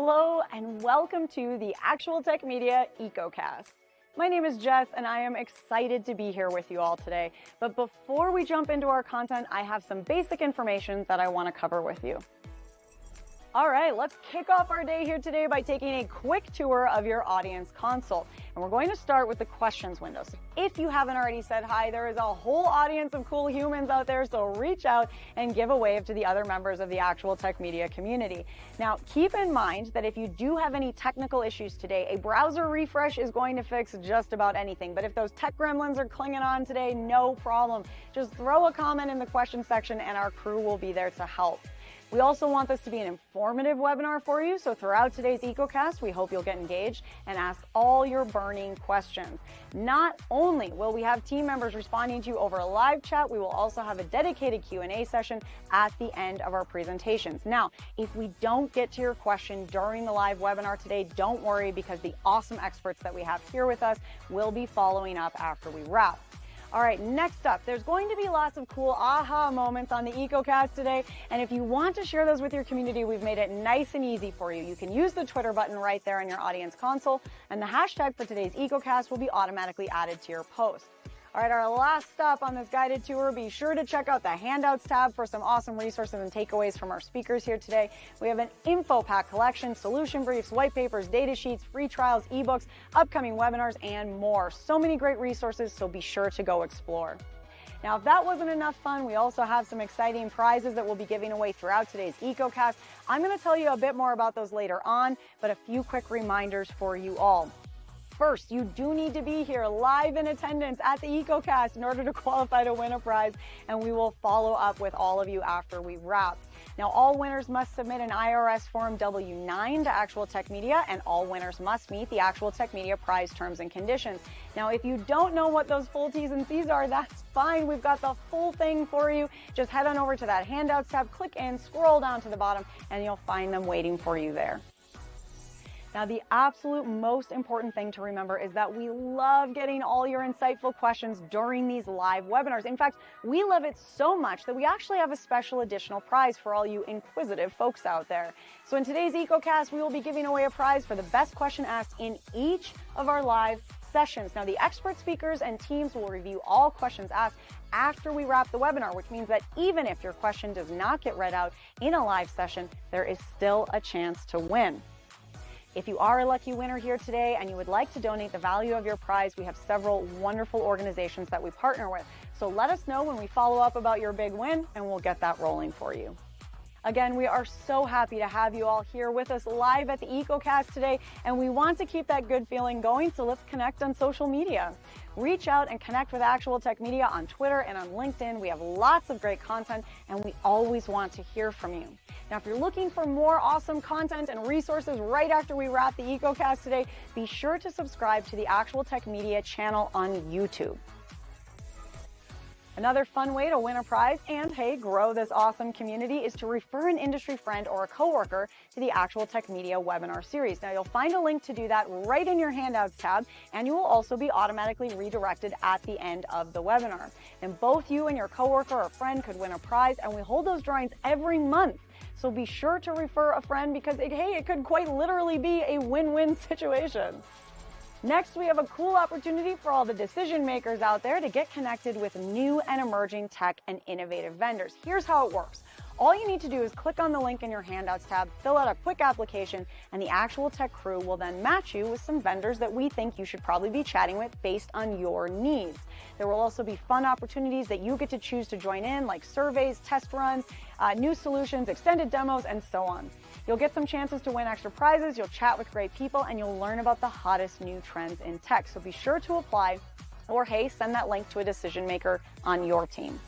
Hello and welcome to the Actual Tech Media EcoCast. My name is Jess and I am excited to be here with you all today. But before we jump into our content, I have some basic information that I want to cover with you. All right, let's kick off our day here today by taking a quick tour of your audience console. And we're going to start with the questions window. So if you haven't already said hi, there is a whole audience of cool humans out there, so reach out and give a wave to the other members of the Actual Tech Media community. Now, keep in mind that if you do have any technical issues today, a browser refresh is going to fix just about anything. But if those tech gremlins are clinging on today, no problem. Just throw a comment in the question section and our crew will be there to help. We also want this to be an informative webinar for you, so throughout today's EcoCast, we hope you'll get engaged and ask all your burning questions. Not only will we have team members responding to you over a live chat, we will also have a dedicated Q&A session at the end of our presentations. Now, if we don't get to your question during the live webinar today, don't worry, because the awesome experts that we have here with us will be following up after we wrap. All right, next up, there's going to be lots of cool aha moments on the EcoCast today. And if you want to share those with your community, we've made it nice and easy for you. You can use the Twitter button right there in your audience console, and the hashtag for today's EcoCast will be automatically added to your post. All right, our last stop on this guided tour, be sure to check out the handouts tab for some awesome resources and takeaways from our speakers here today. We have an info pack collection, solution briefs, white papers, data sheets, free trials, ebooks, upcoming webinars, and more. So many great resources, so be sure to go explore. Now, if that wasn't enough fun, we also have some exciting prizes that we'll be giving away throughout today's EcoCast. I'm going to tell you a bit more about those later on, but a few quick reminders for you all. First, you do need to be here live in attendance at the EcoCast in order to qualify to win a prize, and we will follow up with all of you after we wrap. Now, all winners must submit an IRS Form W-9 to Actual Tech Media, and all winners must meet the Actual Tech Media prize terms and conditions. Now, if you don't know what those full T's and C's are, that's fine. We've got the full thing for you. Just head on over to that handouts tab, click in, scroll down to the bottom, and you'll find them waiting for you there. Now, the absolute most important thing to remember is that we love getting all your insightful questions during these live webinars. In fact, we love it so much that we actually have a special additional prize for all you inquisitive folks out there. So in today's EcoCast, we will be giving away a prize for the best question asked in each of our live sessions. Now, the expert speakers and teams will review all questions asked after we wrap the webinar, which means that even if your question does not get read out in a live session, there is still a chance to win. If you are a lucky winner here today and you would like to donate the value of your prize, we have several wonderful organizations that we partner with. So let us know when we follow up about your big win, and we'll get that rolling for you. Again, we are so happy to have you all here with us live at the EcoCast today, and we want to keep that good feeling going, so let's connect on social media. Reach out and connect with Actual Tech Media on Twitter and on LinkedIn. We have lots of great content, and we always want to hear from you. Now, if you're looking for more awesome content and resources right after we wrap the EcoCast today, be sure to subscribe to the Actual Tech Media channel on YouTube. Another fun way to win a prize and, hey, grow this awesome community is to refer an industry friend or a coworker to the Actual Tech Media webinar series. Now, you'll find a link to do that right in your handouts tab, and you will also be automatically redirected at the end of the webinar. And both you and your coworker or friend could win a prize, and we hold those drawings every month. So be sure to refer a friend because, it could quite literally be a win-win situation. Next, we have a cool opportunity for all the decision makers out there to get connected with new and emerging tech and innovative vendors. Here's how it works. All you need to do is click on the link in your handouts tab, fill out a quick application, and the Actual Tech crew will then match you with some vendors that we think you should probably be chatting with based on your needs. There will also be fun opportunities that you get to choose to join in, like surveys, test runs, new solutions, extended demos, and so on. You'll get some chances to win extra prizes, you'll chat with great people, and you'll learn about the hottest new trends in tech. So be sure to apply, or hey, send that link to a decision maker on your team.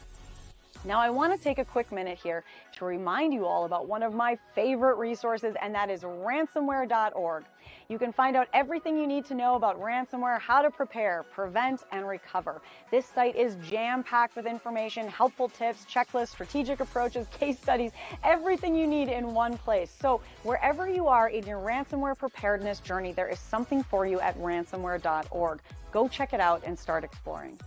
Now, I want to take a quick minute here to remind you all about one of my favorite resources, and that is ransomware.org. You can find out everything you need to know about ransomware, how to prepare, prevent, and recover. This site is jam-packed with information, helpful tips, checklists, strategic approaches, case studies, everything you need in one place. So wherever you are in your ransomware preparedness journey, there is something for you at ransomware.org. Go check it out and start exploring.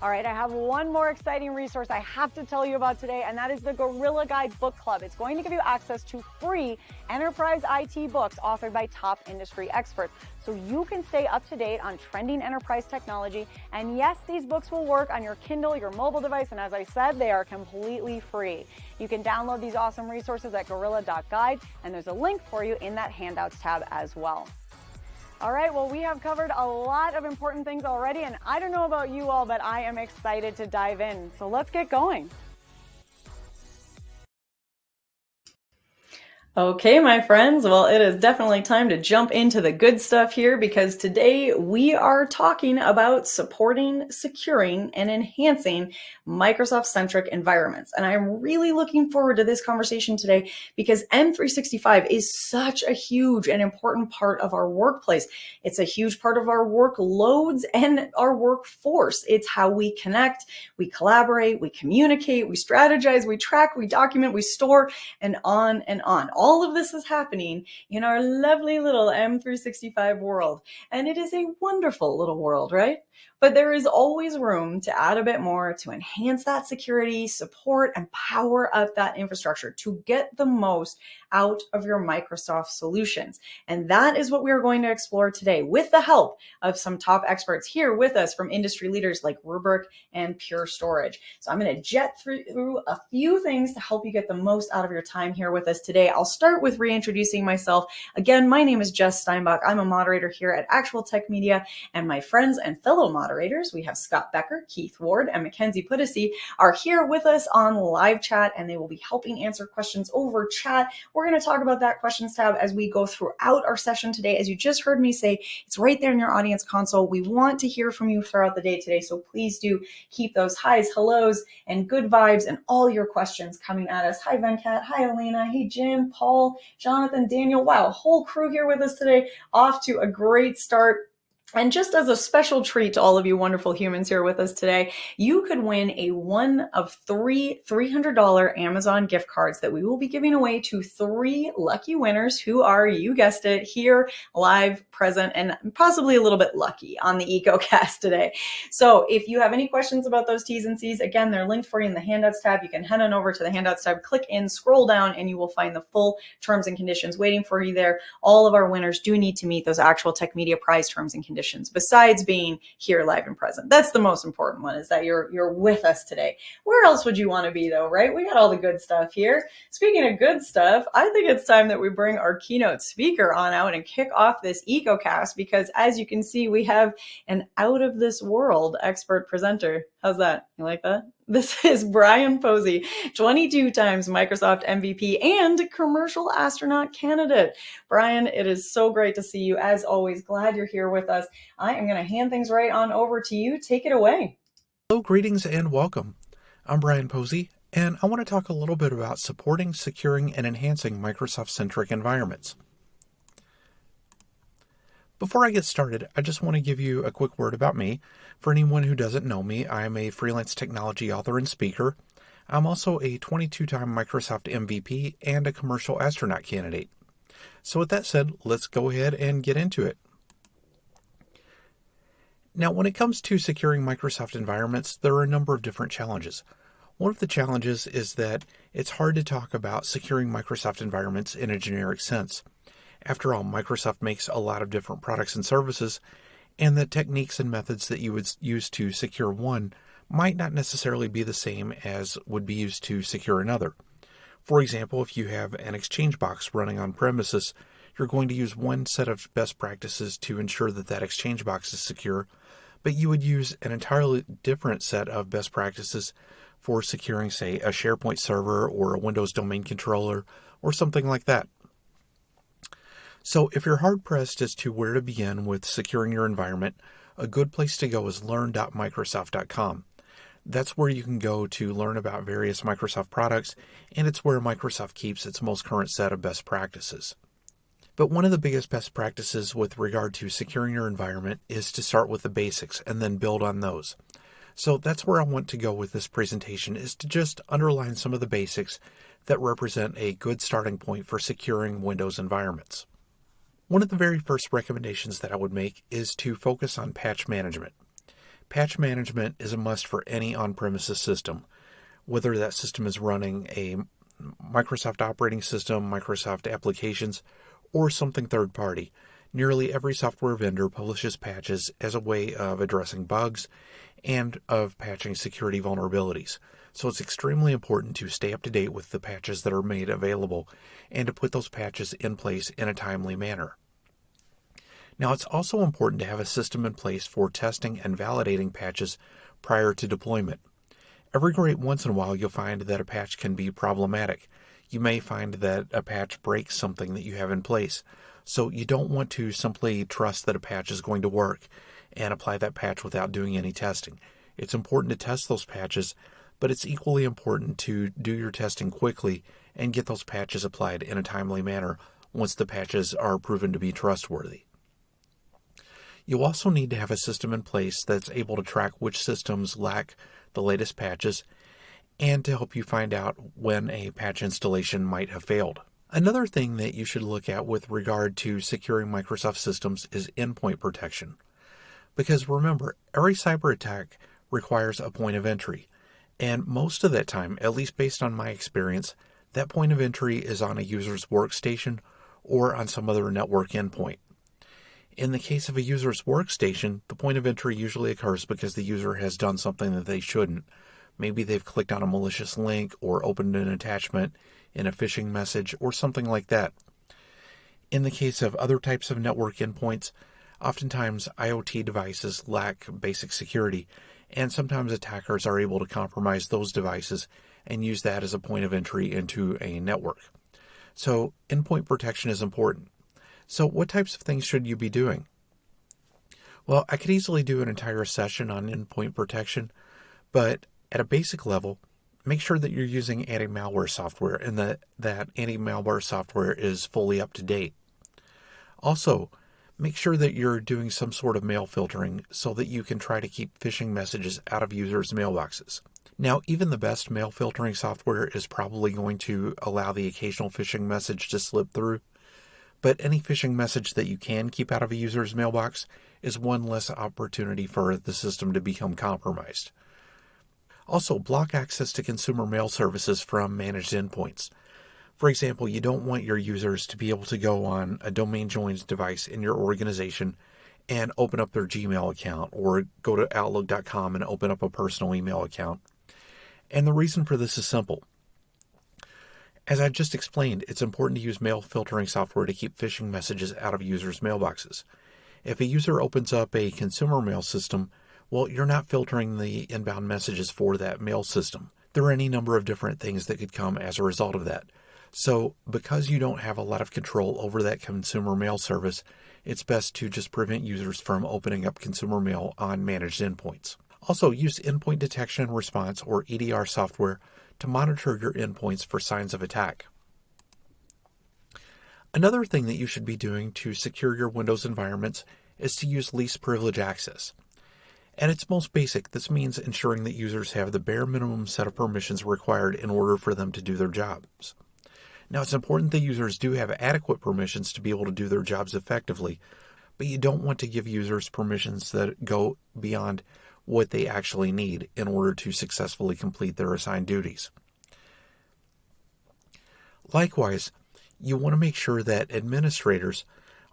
All right, I have one more exciting resource I have to tell you about today, and that is the Gorilla Guide Book Club. It's going to give you access to free enterprise IT books authored by top industry experts, so you can stay up to date on trending enterprise technology. And yes, these books will work on your Kindle, your mobile device, and as I said, they are completely free. You can download these awesome resources at gorilla.guide, and there's a link for you in that Handouts tab as well. All right, well, we have covered a lot of important things already, and I don't know about you all, but I am excited to dive in. So let's get going. Okay, my friends, well, it is definitely time to jump into the good stuff here, because today we are talking about supporting, securing, and enhancing Microsoft-centric environments. And I'm really looking forward to this conversation today because M365 is such a huge and important part of our workplace. It's a huge part of our workloads and our workforce. It's how we connect, we collaborate, we communicate, we strategize, we track, we document, we store, and on and on. All of this is happening in our lovely little M365 world. And it is a wonderful little world, right? But there is always room to add a bit more to enhance that security, support, and power up that infrastructure to get the most out of your Microsoft solutions. And that is what we're going to explore today with the help of some top experts here with us from industry leaders like Rubrik and Pure Storage. So I'm going to jet through a few things to help you get the most out of your time here with us today. I'll start with reintroducing myself. Again, my name is Jess Steinbach. I'm a moderator here at Actual Tech Media, and my friends and fellow moderators, we have Scott Becker, Keith Ward, and Mackenzie Puddesy, are here with us on live chat, and they will be helping answer questions over chat. We're going to talk about that questions tab as we go throughout our session today. As you just heard me say, it's right there in your audience console. We want to hear from you throughout the day today, so please do keep those highs, hellos, and good vibes and all your questions coming at us. Hi, Venkat. Hi, Elena. Hey, Jim, Paul, Jonathan, Daniel. Wow, whole crew here with us today. Off to a great start. And just as a special treat to all of you wonderful humans here with us today, you could win a one of three $300 Amazon gift cards that we will be giving away to 3 lucky winners who are, you guessed it, here, live, present, and possibly a little bit lucky on the EcoCast today. So if you have any questions about those T's and C's, again, they're linked for you in the Handouts tab. You can head on over to the Handouts tab, click in, scroll down, and you will find the full terms and conditions waiting for you there. All of our winners do need to meet those Actual Tech Media prize terms and conditions, besides being here live and present. That's the most important one, is that you're with us today. Where else would you want to be though, right? We got all the good stuff here. Speaking of good stuff, I think it's time that we bring our keynote speaker on out and kick off this EcoCast, because as you can see, we have an out of this world expert presenter. How's that? You like that? This is Brian Posey, 22 times Microsoft MVP and commercial astronaut candidate. Brian, it is so great to see you. As always, glad you're here with us. I am going to hand things right on over to you. Take it away. Hello, greetings and welcome. I'm Brian Posey, and I want to talk a little bit about supporting, securing, and enhancing Microsoft-centric environments. Before I get started, I just want to give you a quick word about me. For anyone who doesn't know me, I am a freelance technology author and speaker. I'm also a 22-time Microsoft MVP and a commercial astronaut candidate. So with that said, let's go ahead and get into it. Now, when it comes to securing Microsoft environments, there are a number of different challenges. One of the challenges is that it's hard to talk about securing Microsoft environments in a generic sense. After all, Microsoft makes a lot of different products and services, and the techniques and methods that you would use to secure one might not necessarily be the same as would be used to secure another. For example, if you have an Exchange box running on premises, you're going to use one set of best practices to ensure that that Exchange box is secure, but you would use an entirely different set of best practices for securing, say, a SharePoint server or a Windows domain controller or something like that. So if you're hard-pressed as to where to begin with securing your environment, a good place to go is learn.microsoft.com. That's where you can go to learn about various Microsoft products, and it's where Microsoft keeps its most current set of best practices. But one of the biggest best practices with regard to securing your environment is to start with the basics and then build on those. So that's where I want to go with this presentation, is to just underline some of the basics that represent a good starting point for securing Windows environments. One of the very first recommendations that I would make is to focus on patch management. Patch management is a must for any on-premises system, whether that system is running a Microsoft operating system, Microsoft applications, or something third-party. Nearly every software vendor publishes patches as a way of addressing bugs and of patching security vulnerabilities. So it's extremely important to stay up to date with the patches that are made available and to put those patches in place in a timely manner. Now, it's also important to have a system in place for testing and validating patches prior to deployment. Every great once in a while, you'll find that a patch can be problematic. You may find that a patch breaks something that you have in place. So you don't want to simply trust that a patch is going to work and apply that patch without doing any testing. It's important to test those patches, but it's equally important to do your testing quickly and get those patches applied in a timely manner once the patches are proven to be trustworthy. You'll also need to have a system in place that's able to track which systems lack the latest patches and to help you find out when a patch installation might have failed. Another thing that you should look at with regard to securing Microsoft systems is endpoint protection. Because remember, every cyber attack requires a point of entry. And most of that time, at least based on my experience, that point of entry is on a user's workstation or on some other network endpoint. In the case of a user's workstation, the point of entry usually occurs because the user has done something that they shouldn't. Maybe they've clicked on a malicious link or opened an attachment in a phishing message or something like that. In the case of other types of network endpoints, oftentimes IoT devices lack basic security, and sometimes attackers are able to compromise those devices and use that as a point of entry into a network. So endpoint protection is important. So what types of things should you be doing? Well, I could easily do an entire session on endpoint protection, but at a basic level, make sure that you're using anti-malware software and that anti-malware software is fully up to date. Also, make sure that you're doing some sort of mail filtering so that you can try to keep phishing messages out of users' mailboxes. Now, even the best mail filtering software is probably going to allow the occasional phishing message to slip through, but any phishing message that you can keep out of a user's mailbox is one less opportunity for the system to become compromised. Also, block access to consumer mail services from managed endpoints. For example, you don't want your users to be able to go on a domain-joined device in your organization and open up their Gmail account or go to Outlook.com and open up a personal email account. And the reason for this is simple. As I just explained, it's important to use mail filtering software to keep phishing messages out of users' mailboxes. If a user opens up a consumer mail system, well, you're not filtering the inbound messages for that mail system. There are any number of different things that could come as a result of that. So, because you don't have a lot of control over that consumer mail service, it's best to just prevent users from opening up consumer mail on managed endpoints. Also, use endpoint detection and response, or EDR software, to monitor your endpoints for signs of attack. Another thing that you should be doing to secure your Windows environments is to use least privilege access. At its most basic, this means ensuring that users have the bare minimum set of permissions required in order for them to do their jobs. Now, it's important that users do have adequate permissions to be able to do their jobs effectively, but you don't want to give users permissions that go beyond what they actually need in order to successfully complete their assigned duties. Likewise, you want to make sure that administrators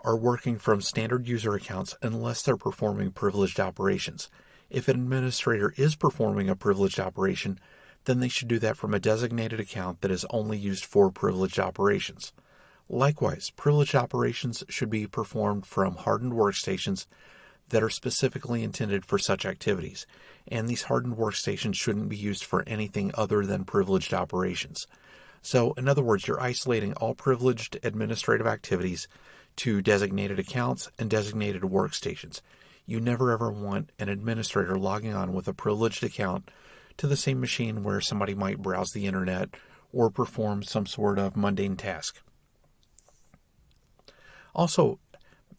are working from standard user accounts unless they're performing privileged operations. If an administrator is performing a privileged operation, then they should do that from a designated account that is only used for privileged operations. Likewise, privileged operations should be performed from hardened workstations that are specifically intended for such activities, and these hardened workstations shouldn't be used for anything other than privileged operations. So, in other words, you're isolating all privileged administrative activities to designated accounts and designated workstations. You never ever want an administrator logging on with a privileged account to the same machine where somebody might browse the internet or perform some sort of mundane task. Also,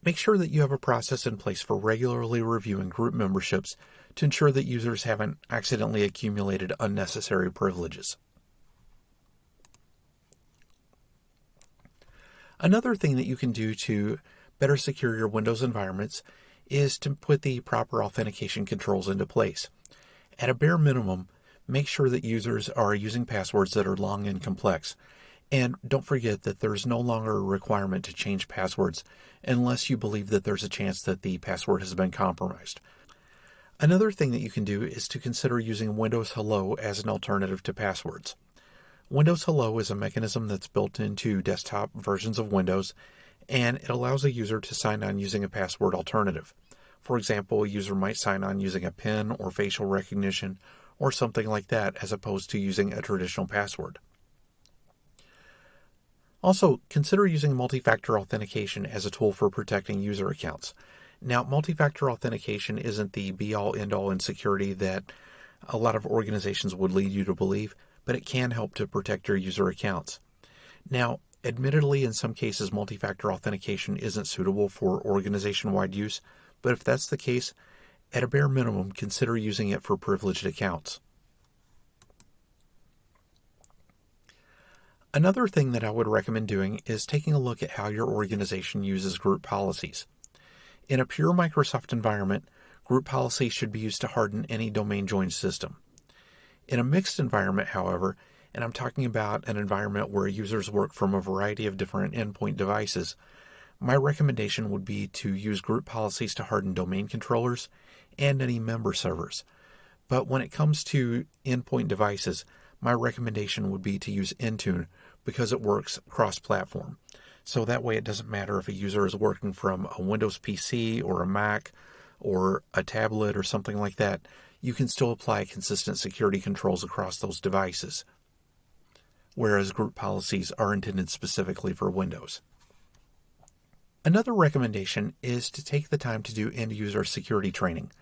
make sure that you have a process in place for regularly reviewing group memberships to ensure that users haven't accidentally accumulated unnecessary privileges. Another thing that you can do to better secure your Windows environments is to put the proper authentication controls into place. At a bare minimum, make sure that users are using passwords that are long and complex. And don't forget that there's no longer a requirement to change passwords unless you believe that there's a chance that the password has been compromised. Another thing that you can do is to consider using Windows Hello as an alternative to passwords. Windows Hello is a mechanism that's built into desktop versions of Windows, and it allows a user to sign on using a password alternative. For example, a user might sign on using a PIN or facial recognition or something like that as opposed to using a traditional password. Also, consider using multi-factor authentication as a tool for protecting user accounts. Now, multi-factor authentication isn't the be-all, end-all in security that a lot of organizations would lead you to believe, but it can help to protect your user accounts. Now, admittedly, in some cases, multi-factor authentication isn't suitable for organization-wide use, but if that's the case, at a bare minimum, consider using it for privileged accounts. Another thing that I would recommend doing is taking a look at how your organization uses group policies. In a pure Microsoft environment, group policies should be used to harden any domain joined system. In a mixed environment, however, and I'm talking about an environment where users work from a variety of different endpoint devices, my recommendation would be to use group policies to harden domain controllers and any member servers. But when it comes to endpoint devices, my recommendation would be to use Intune because it works cross-platform. So that way it doesn't matter if a user is working from a Windows PC or a Mac or a tablet or something like that, you can still apply consistent security controls across those devices, whereas group policies are intended specifically for Windows. Another recommendation is to take the time to do end-user security training,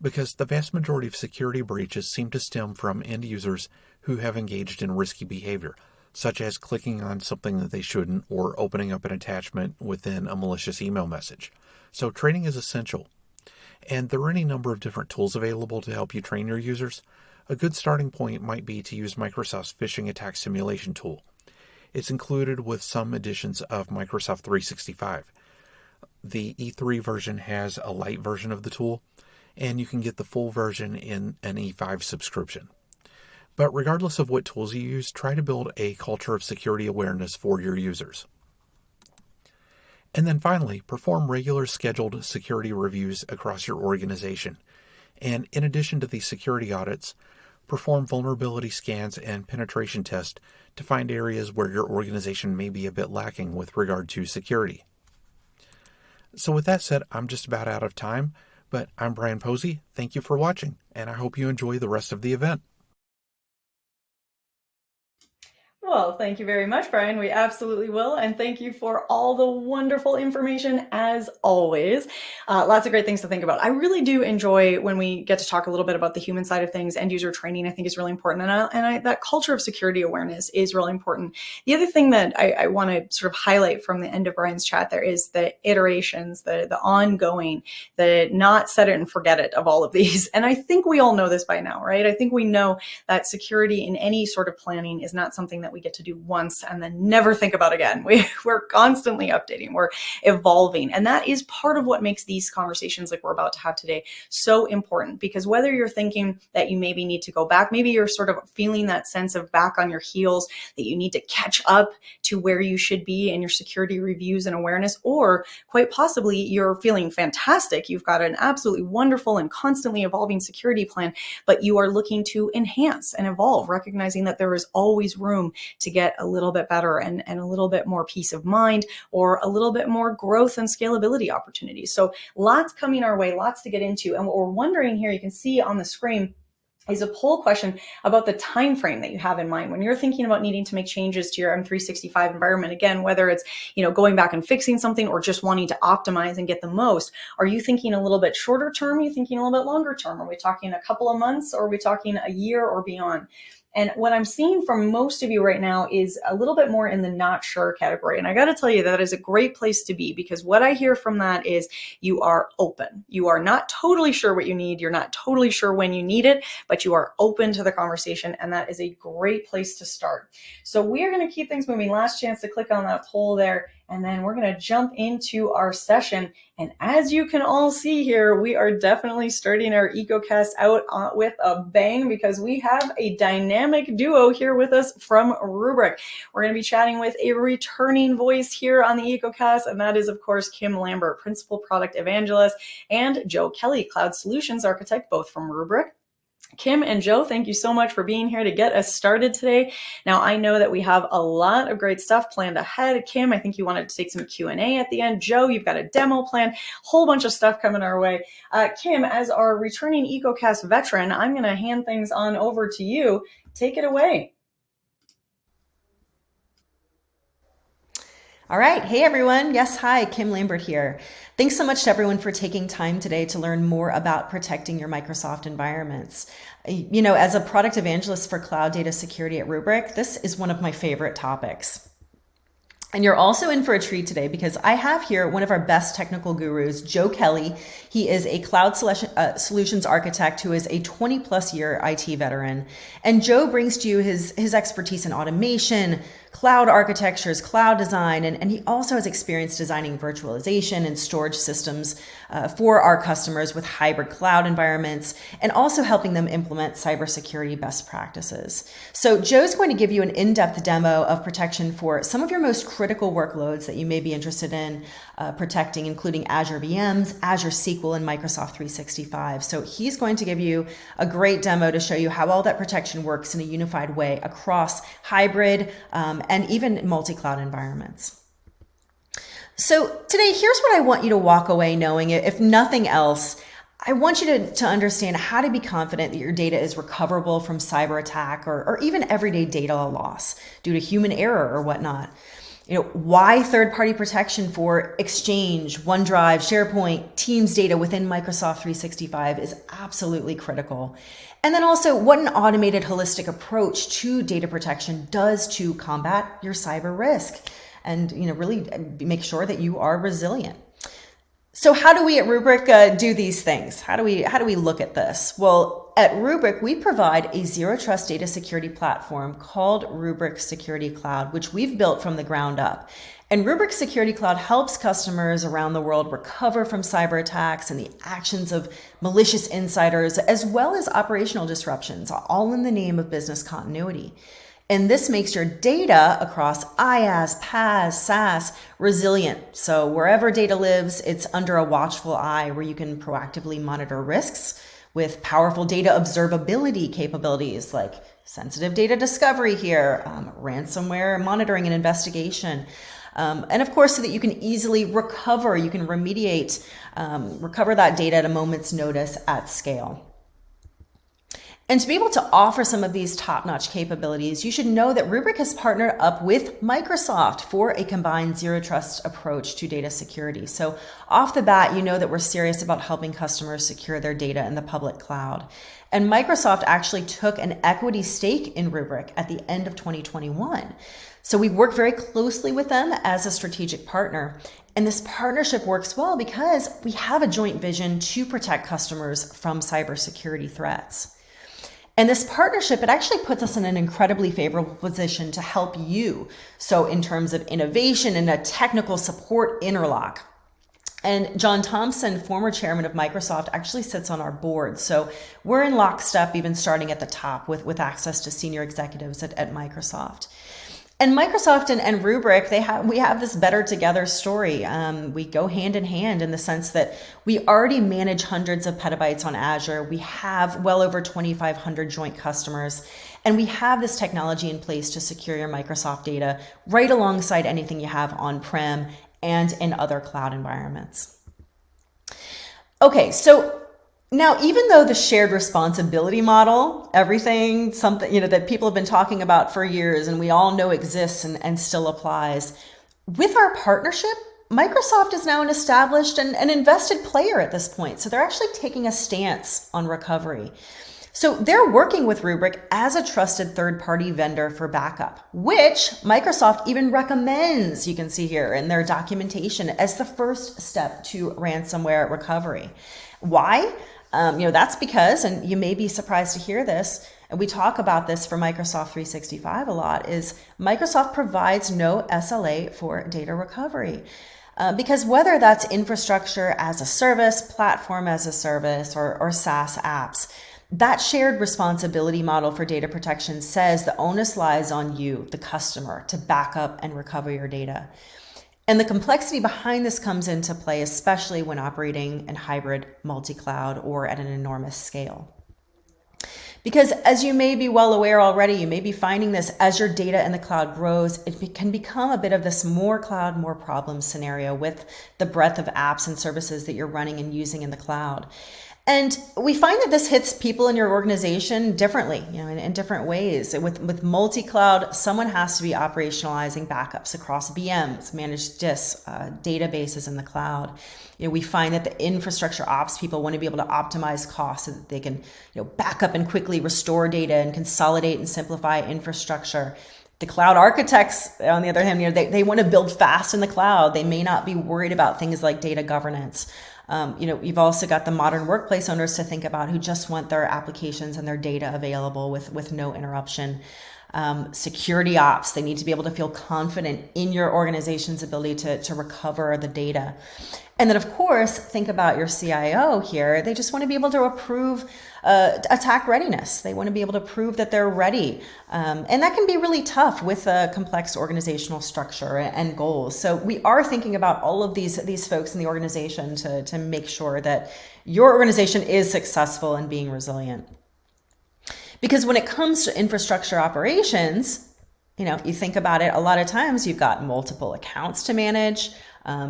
because the vast majority of security breaches seem to stem from end users who have engaged in risky behavior, such as clicking on something that they shouldn't or opening up an attachment within a malicious email message. So training is essential. And there are any number of different tools available to help you train your users. A good starting point might be to use Microsoft's phishing attack simulation tool. It's included with some editions of Microsoft 365. The E3 version has a light version of the tool, and you can get the full version in an E5 subscription. But regardless of what tools you use, try to build a culture of security awareness for your users. And then finally, perform regular scheduled security reviews across your organization. And in addition to these security audits, perform vulnerability scans and penetration tests to find areas where your organization may be a bit lacking with regard to security. So with that said, I'm just about out of time, but I'm Brian Posey. Thank you for watching, and I hope you enjoy the rest of the event. Well, thank you very much, Brian. We absolutely will. And thank you for all the wonderful information as always. Lots of great things to think about. I really do enjoy when we get to talk a little bit about the human side of things. End user training, I think, is really important. And that culture of security awareness is really important. The other thing that I want to sort of highlight from the end of Brian's chat there is the iterations, the ongoing, the not set it and forget it of all of these. And I think we all know this by now, right? I think we know that security in any sort of planning is not something that we get to do once and then never think about again. We're constantly updating, we're evolving. And that is part of what makes these conversations like we're about to have today so important, because whether you're thinking that you maybe need to go back, maybe you're sort of feeling that sense of back on your heels, that you need to catch up to where you should be in your security reviews and awareness, or quite possibly you're feeling fantastic. You've got an absolutely wonderful and constantly evolving security plan, but you are looking to enhance and evolve, recognizing that there is always room to get a little bit better and a little bit more peace of mind, or a little bit more growth and scalability opportunities. So lots coming our way, lots to get into. And what we're wondering here, you can see on the screen, is a poll question about the time frame that you have in mind when you're thinking about needing to make changes to your M365 environment. Again, whether it's going back and fixing something or just wanting to optimize and get the most. Are you thinking a little bit shorter term? Are you thinking a little bit longer term? Are we talking a couple of months, or are we talking a year or beyond? And what I'm seeing from most of you right now is a little bit more in the not sure category. And I got to tell you, that is a great place to be, because what I hear from that is you are open. You are not totally sure what you need. You're not totally sure when you need it, but you are open to the conversation. And that is a great place to start. So we are going to keep things moving. Last chance to click on that poll there and then we're going to jump into our session. And as you can all see here, we are definitely starting our EcoCast out with a bang because we have a dynamic duo here with us from Rubrik. We're going to be chatting with a returning voice here on the EcoCast, and that is, of course, Kim Lambert, Principal Product Evangelist, and Joe Kelly, Cloud Solutions Architect, both from Rubrik. Kim and Joe, thank you so much for being here to get us started today. Now, I know that we have a lot of great stuff planned ahead. Kim, I think you wanted to take some Q&A at the end. Joe, you've got a demo plan, whole bunch of stuff coming our way. Kim, as our returning EcoCast veteran, I'm going to hand things on over to you. Take it away. All right. Hey, everyone. Yes, hi, Kim Lambert here. Thanks so much to everyone for taking time today to learn more about protecting your Microsoft environments. You know, as a product evangelist for cloud data security at Rubrik, this is one of my favorite topics. And you're also in for a treat today because I have here one of our best technical gurus, Joe Kelly. He is a cloud solutions architect who is a 20+ year IT veteran. And Joe brings to you his expertise in automation, cloud architectures, cloud design, and he also has experience designing virtualization and storage systems for our customers with hybrid cloud environments, and also helping them implement cybersecurity best practices. So Joe's going to give you an in-depth demo of protection for some of your most critical workloads that you may be interested in protecting, including Azure VMs, Azure SQL, and Microsoft 365. So he's going to give you a great demo to show you how all that protection works in a unified way across hybrid and even multi-cloud environments. So today, here's what I want you to walk away knowing. If nothing else, I want you to understand how to be confident that your data is recoverable from cyber attack or even everyday data loss due to human error or whatnot. You know, why third-party protection for Exchange, OneDrive, SharePoint, Teams data within Microsoft 365 is absolutely critical. And then also what an automated holistic approach to data protection does to combat your cyber risk and, you know, really make sure that you are resilient. So how do we at Rubrik do these things? How do we look at this? Well, at Rubrik, we provide a zero trust data security platform called Rubrik Security Cloud, which we've built from the ground up. And Rubrik Security Cloud helps customers around the world recover from cyber attacks and the actions of malicious insiders, as well as operational disruptions, all in the name of business continuity. And this makes your data across IaaS, PaaS, SaaS resilient. So wherever data lives, it's under a watchful eye where you can proactively monitor risks with powerful data observability capabilities like sensitive data discovery here, ransomware monitoring and investigation. And of course, so that you can easily recover, you can remediate, recover that data at a moment's notice at scale. And to be able to offer some of these top-notch capabilities, you should know that Rubrik has partnered up with Microsoft for a combined zero trust approach to data security. So off the bat, you know that we're serious about helping customers secure their data in the public cloud. And Microsoft actually took an equity stake in Rubrik at the end of 2021. So we work very closely with them as a strategic partner. And this partnership works well because we have a joint vision to protect customers from cybersecurity threats. And this partnership, it actually puts us in an incredibly favorable position to help you. So in terms of innovation and a technical support interlock. And John Thompson, former chairman of Microsoft, actually sits on our board. So we're in lockstep, even starting at the top with access to senior executives at Microsoft. And Microsoft and Rubrik, we have this better together story. We go hand in hand in the sense that we already manage hundreds of petabytes on Azure. We have well over 2,500 joint customers, and we have this technology in place to secure your Microsoft data right alongside anything you have on-prem and in other cloud environments. Okay, so now, even though the shared responsibility model, everything, something, that people have been talking about for years and we all know exists and still applies, with our partnership, Microsoft is now an established and an invested player at this point. So they're actually taking a stance on recovery. So they're working with Rubrik as a trusted third-party vendor for backup, which Microsoft even recommends, you can see here in their documentation, as the first step to ransomware recovery. Why? That's because, and you may be surprised to hear this, and we talk about this for Microsoft 365 a lot, is Microsoft provides no SLA for data recovery. Because whether that's infrastructure as a service, platform as a service, or SaaS apps, that shared responsibility model for data protection says the onus lies on you, the customer, to back up and recover your data. And the complexity behind this comes into play, especially when operating in hybrid, multi-cloud, or at an enormous scale. Because as you may be well aware already, you may be finding this as your data in the cloud grows, it can become a bit of this more cloud, more problems scenario with the breadth of apps and services that you're running and using in the cloud. And we find that this hits people in your organization differently, in different ways. With multi-cloud, someone has to be operationalizing backups across VMs, managed disks, databases in the cloud. We find that the infrastructure ops people want to be able to optimize costs so that they can, back up and quickly restore data and consolidate and simplify infrastructure. The cloud architects, on the other hand, they want to build fast in the cloud. They may not be worried about things like data governance. You've also got the modern workplace owners to think about who just want their applications and their data available with no interruption. Security ops, they need to be able to feel confident in your organization's ability to recover the data. And then, of course, think about your CIO here. They just want to be able to approve attack readiness. They want to be able to prove that they're ready. And that can be really tough with a complex organizational structure and goals. So we are thinking about all of these folks in the organization to make sure that your organization is successful in being resilient. Because when it comes to infrastructure operations, you think about it, a lot of times you've got multiple accounts to manage.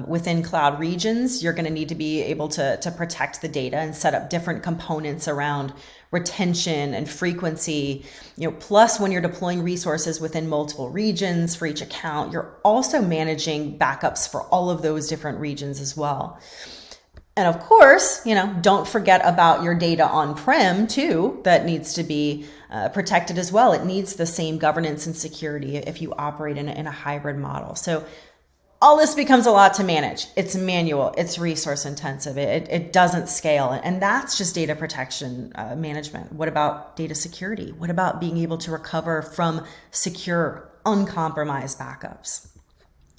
Within cloud regions, you're going to need to be able to protect the data and set up different components around retention and frequency. Plus when you're deploying resources within multiple regions for each account, you're also managing backups for all of those different regions as well. And of course, don't forget about your data on-prem too, that needs to be protected as well. It needs the same governance and security if you operate in a hybrid model. So all this becomes a lot to manage. It's manual, it's resource intensive, it doesn't scale. And that's just data protection management. What about data security? What about being able to recover from secure, uncompromised backups?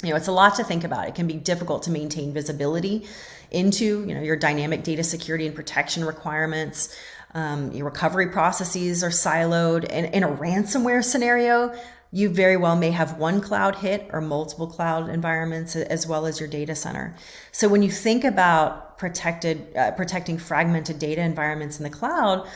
It's a lot to think about. It can be difficult to maintain visibility into, your dynamic data security and protection requirements. Your recovery processes are siloed. And in a ransomware scenario, you very well may have one cloud hit or multiple cloud environments as well as your data center. So when you think about protecting fragmented data environments in the cloud,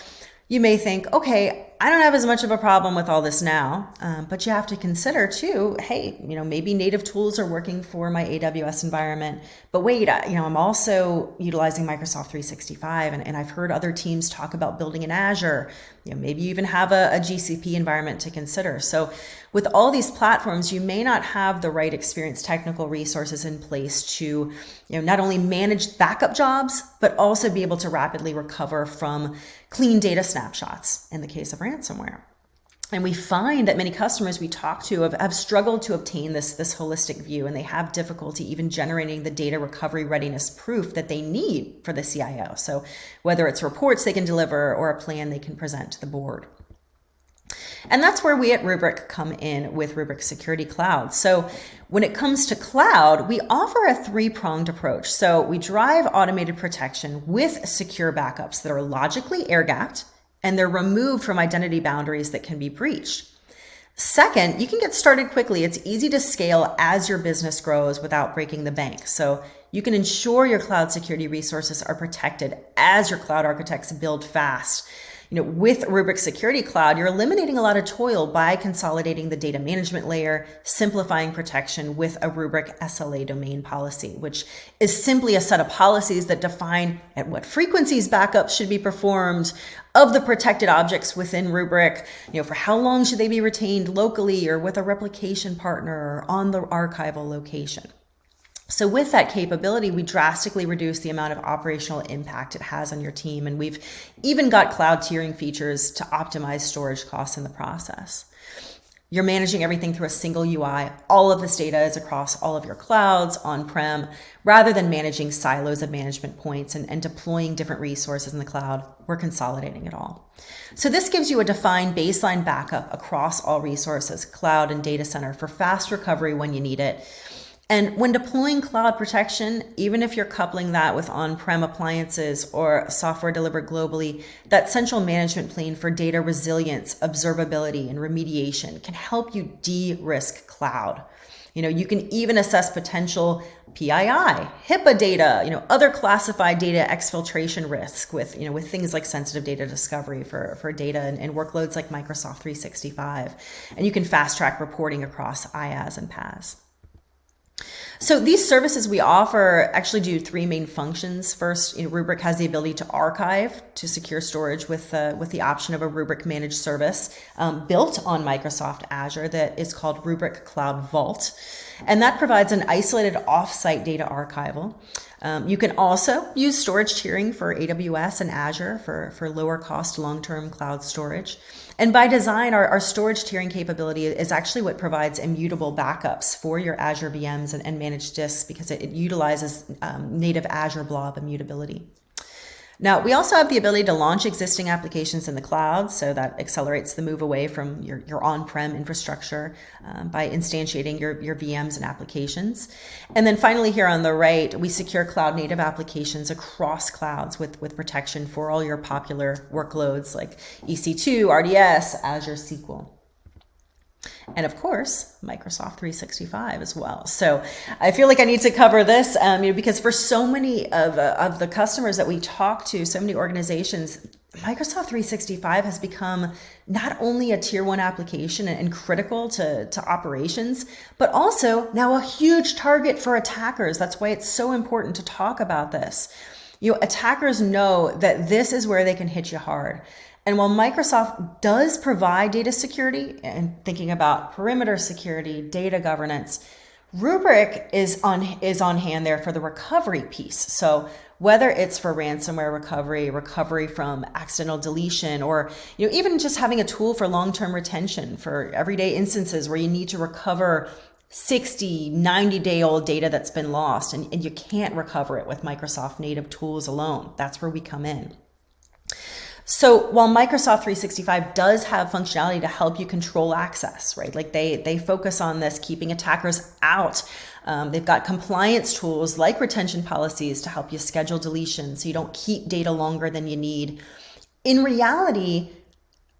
you may think, okay, I don't have as much of a problem with all this now, but you have to consider too, hey, maybe native tools are working for my AWS environment, but wait, I'm also utilizing Microsoft 365, and I've heard other teams talk about building in Azure. Maybe you even have a GCP environment to consider. So with all these platforms, you may not have the right experienced technical resources in place to, not only manage backup jobs, but also be able to rapidly recover from clean data snapshots in the case of ransomware. And we find that many customers we talk to have struggled to obtain this holistic view, and they have difficulty even generating the data recovery readiness proof that they need for the CIO. So whether it's reports they can deliver or a plan they can present to the board. And that's where we at Rubrik come in with Rubrik Security Cloud. So when it comes to cloud, we offer a three-pronged approach. So we drive automated protection with secure backups that are logically air-gapped, and they're removed from identity boundaries that can be breached. Second, you can get started quickly. It's easy to scale as your business grows without breaking the bank. So you can ensure your cloud security resources are protected as your cloud architects build fast. With Rubrik Security Cloud, you're eliminating a lot of toil by consolidating the data management layer, simplifying protection with a Rubrik SLA domain policy, which is simply a set of policies that define at what frequencies backups should be performed of the protected objects within Rubrik, for how long should they be retained locally or with a replication partner or on the archival location. So with that capability, we drastically reduce the amount of operational impact it has on your team. And we've even got cloud tiering features to optimize storage costs in the process. You're managing everything through a single UI. All of this data is across all of your clouds, on-prem, rather than managing silos of management points and deploying different resources in the cloud. We're consolidating it all. So this gives you a defined baseline backup across all resources, cloud and data center, for fast recovery when you need it. And when deploying cloud protection, even if you're coupling that with on-prem appliances or software delivered globally, that central management plane for data resilience, observability, and remediation can help you de-risk cloud. You can even assess potential PII, HIPAA data, other classified data exfiltration risk with things like sensitive data discovery for data and workloads like Microsoft 365. And you can fast track reporting across IaaS and PaaS. So these services we offer actually do three main functions. First, Rubrik has the ability to archive to secure storage with the option of a Rubrik managed service built on Microsoft Azure that is called Rubrik Cloud Vault. And that provides an isolated offsite data archival. You can also use storage tiering for AWS and Azure for lower cost long-term cloud storage. And by design, our storage tiering capability is actually what provides immutable backups for your Azure VMs and managed disks because it utilizes native Azure blob immutability. Now, we also have the ability to launch existing applications in the cloud, so that accelerates the move away from your on-prem infrastructure by instantiating your VMs and applications. And then finally here on the right, we secure cloud-native applications across clouds with protection for all your popular workloads like EC2, RDS, Azure SQL. And of course, Microsoft 365 as well. So I feel like I need to cover this because for so many of the customers that we talk to, so many organizations, Microsoft 365 has become not only a tier one application and critical to operations, but also now a huge target for attackers. That's why it's so important to talk about this. Attackers know that this is where they can hit you hard. And while Microsoft does provide data security and thinking about perimeter security, data governance, Rubrik is on hand there for the recovery piece. So whether it's for ransomware recovery from accidental deletion, or even just having a tool for long-term retention for everyday instances where you need to recover 60, 90-day-old data that's been lost and you can't recover it with Microsoft native tools alone. That's where we come in. So while Microsoft 365 does have functionality to help you control access, right? Like they focus on this, keeping attackers out. They've got compliance tools like retention policies to help you schedule deletion so you don't keep data longer than you need. In reality,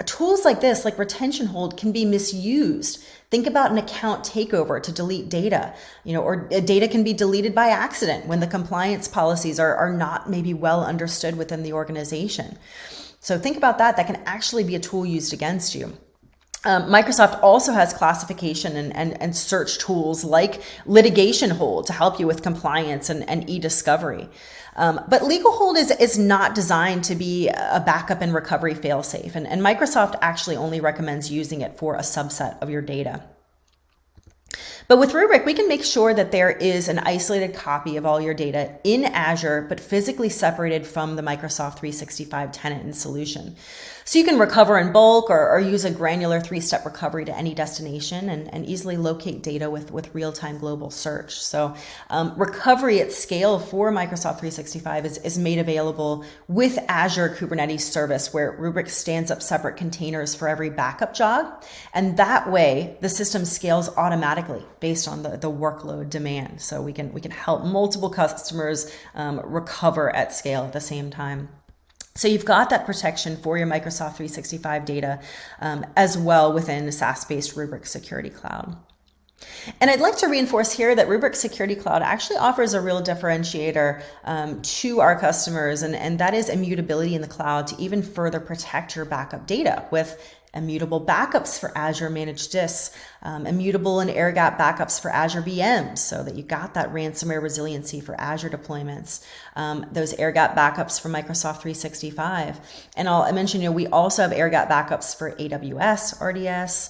tools like this, like retention hold, can be misused. Think about an account takeover to delete data, or data can be deleted by accident when the compliance policies are not maybe well understood within the organization. So think about that. That can actually be a tool used against you. Microsoft also has classification and search tools like litigation hold to help you with compliance and e-discovery. But legal hold is not designed to be a backup and recovery failsafe. And Microsoft actually only recommends using it for a subset of your data. But with Rubrik, we can make sure that there is an isolated copy of all your data in Azure, but physically separated from the Microsoft 365 tenant and solution. So you can recover in bulk or use a granular 3-step recovery to any destination and easily locate data with real-time global search. So recovery at scale for Microsoft 365 is made available with Azure Kubernetes service, where Rubrik stands up separate containers for every backup job. And that way, the system scales automatically based on the workload demand. So we can help multiple customers recover at scale at the same time. So you've got that protection for your Microsoft 365 data as well within the SaaS-based Rubrik Security Cloud. And I'd like to reinforce here that Rubrik Security Cloud actually offers a real differentiator to our customers, and that is immutability in the cloud to even further protect your backup data with immutable backups for Azure managed disks, immutable and air-gap backups for Azure VMs, so that you got that ransomware resiliency for Azure deployments, those air-gap backups for Microsoft 365. And I mention, we also have air-gap backups for AWS, RDS,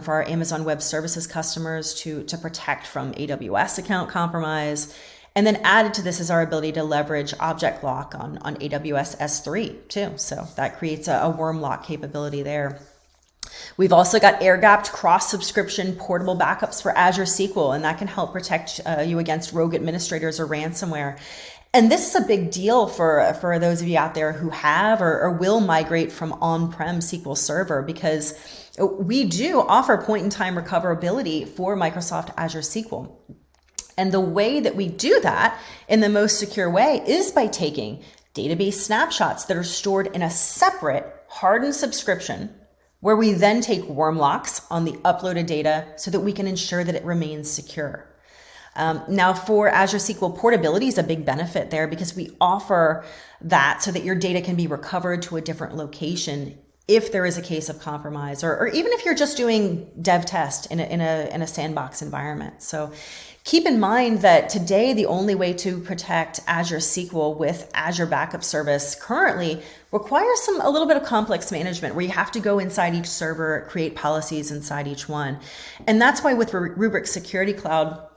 for our Amazon Web Services customers to protect from AWS account compromise. And then added to this is our ability to leverage object lock on AWS S3 too. So that creates a worm lock capability there. We've also got air-gapped cross-subscription portable backups for Azure SQL, and that can help protect you against rogue administrators or ransomware. And this is a big deal for those of you out there who have or will migrate from on-prem SQL Server, because we do offer point-in-time recoverability for Microsoft Azure SQL. And the way that we do that in the most secure way is by taking database snapshots that are stored in a separate hardened subscription, where we then take worm locks on the uploaded data so that we can ensure that it remains secure. Now, for Azure SQL, portability is a big benefit there, because we offer that so that your data can be recovered to a different location if there is a case of compromise, or even if you're just doing dev test in a sandbox environment. So keep in mind that today, the only way to protect Azure SQL with Azure Backup Service currently requires a little bit of complex management, where you have to go inside each server, create policies inside each one. And that's why with Rubrik Security Cloud,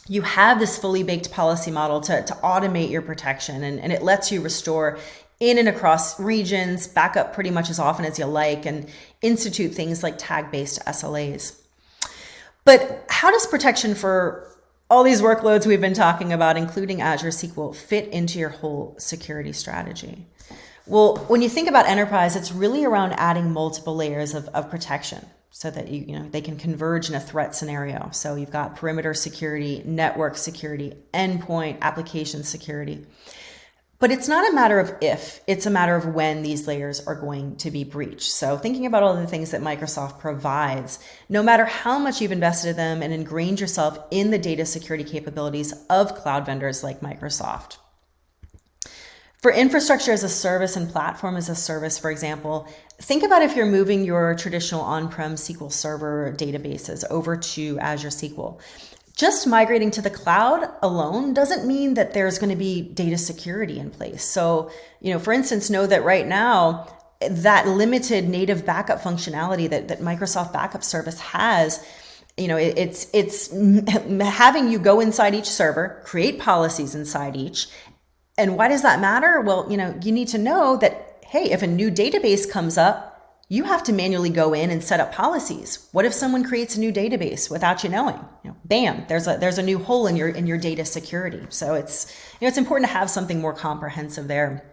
you have this fully baked policy model to automate your protection, and it lets you restore in and across regions, back up pretty much as often as you like, and institute things like tag-based SLAs. But how does protection for all these workloads we've been talking about, including Azure SQL, fit into your whole security strategy? Well, when you think about enterprise, it's really around adding multiple layers of protection so that they can converge in a threat scenario. So you've got perimeter security, network security, endpoint, application security. But it's not a matter of if, it's a matter of when these layers are going to be breached. So thinking about all the things that Microsoft provides, no matter how much you've invested in them and ingrained yourself in the data security capabilities of cloud vendors like Microsoft. For infrastructure as a service and platform as a service, for example, think about if you're moving your traditional on-prem SQL Server databases over to Azure SQL. Just migrating to the cloud alone doesn't mean that there's going to be data security in place. So, for instance, know that right now, that limited native backup functionality that Microsoft Backup Service has, it's having you go inside each server, create policies inside each. And why does that matter? Well, you need to know that, hey, if a new database comes up, you have to manually go in and set up policies. What if someone creates a new database without you knowing? Bam, there's a new hole in your data security. So it's important to have something more comprehensive there.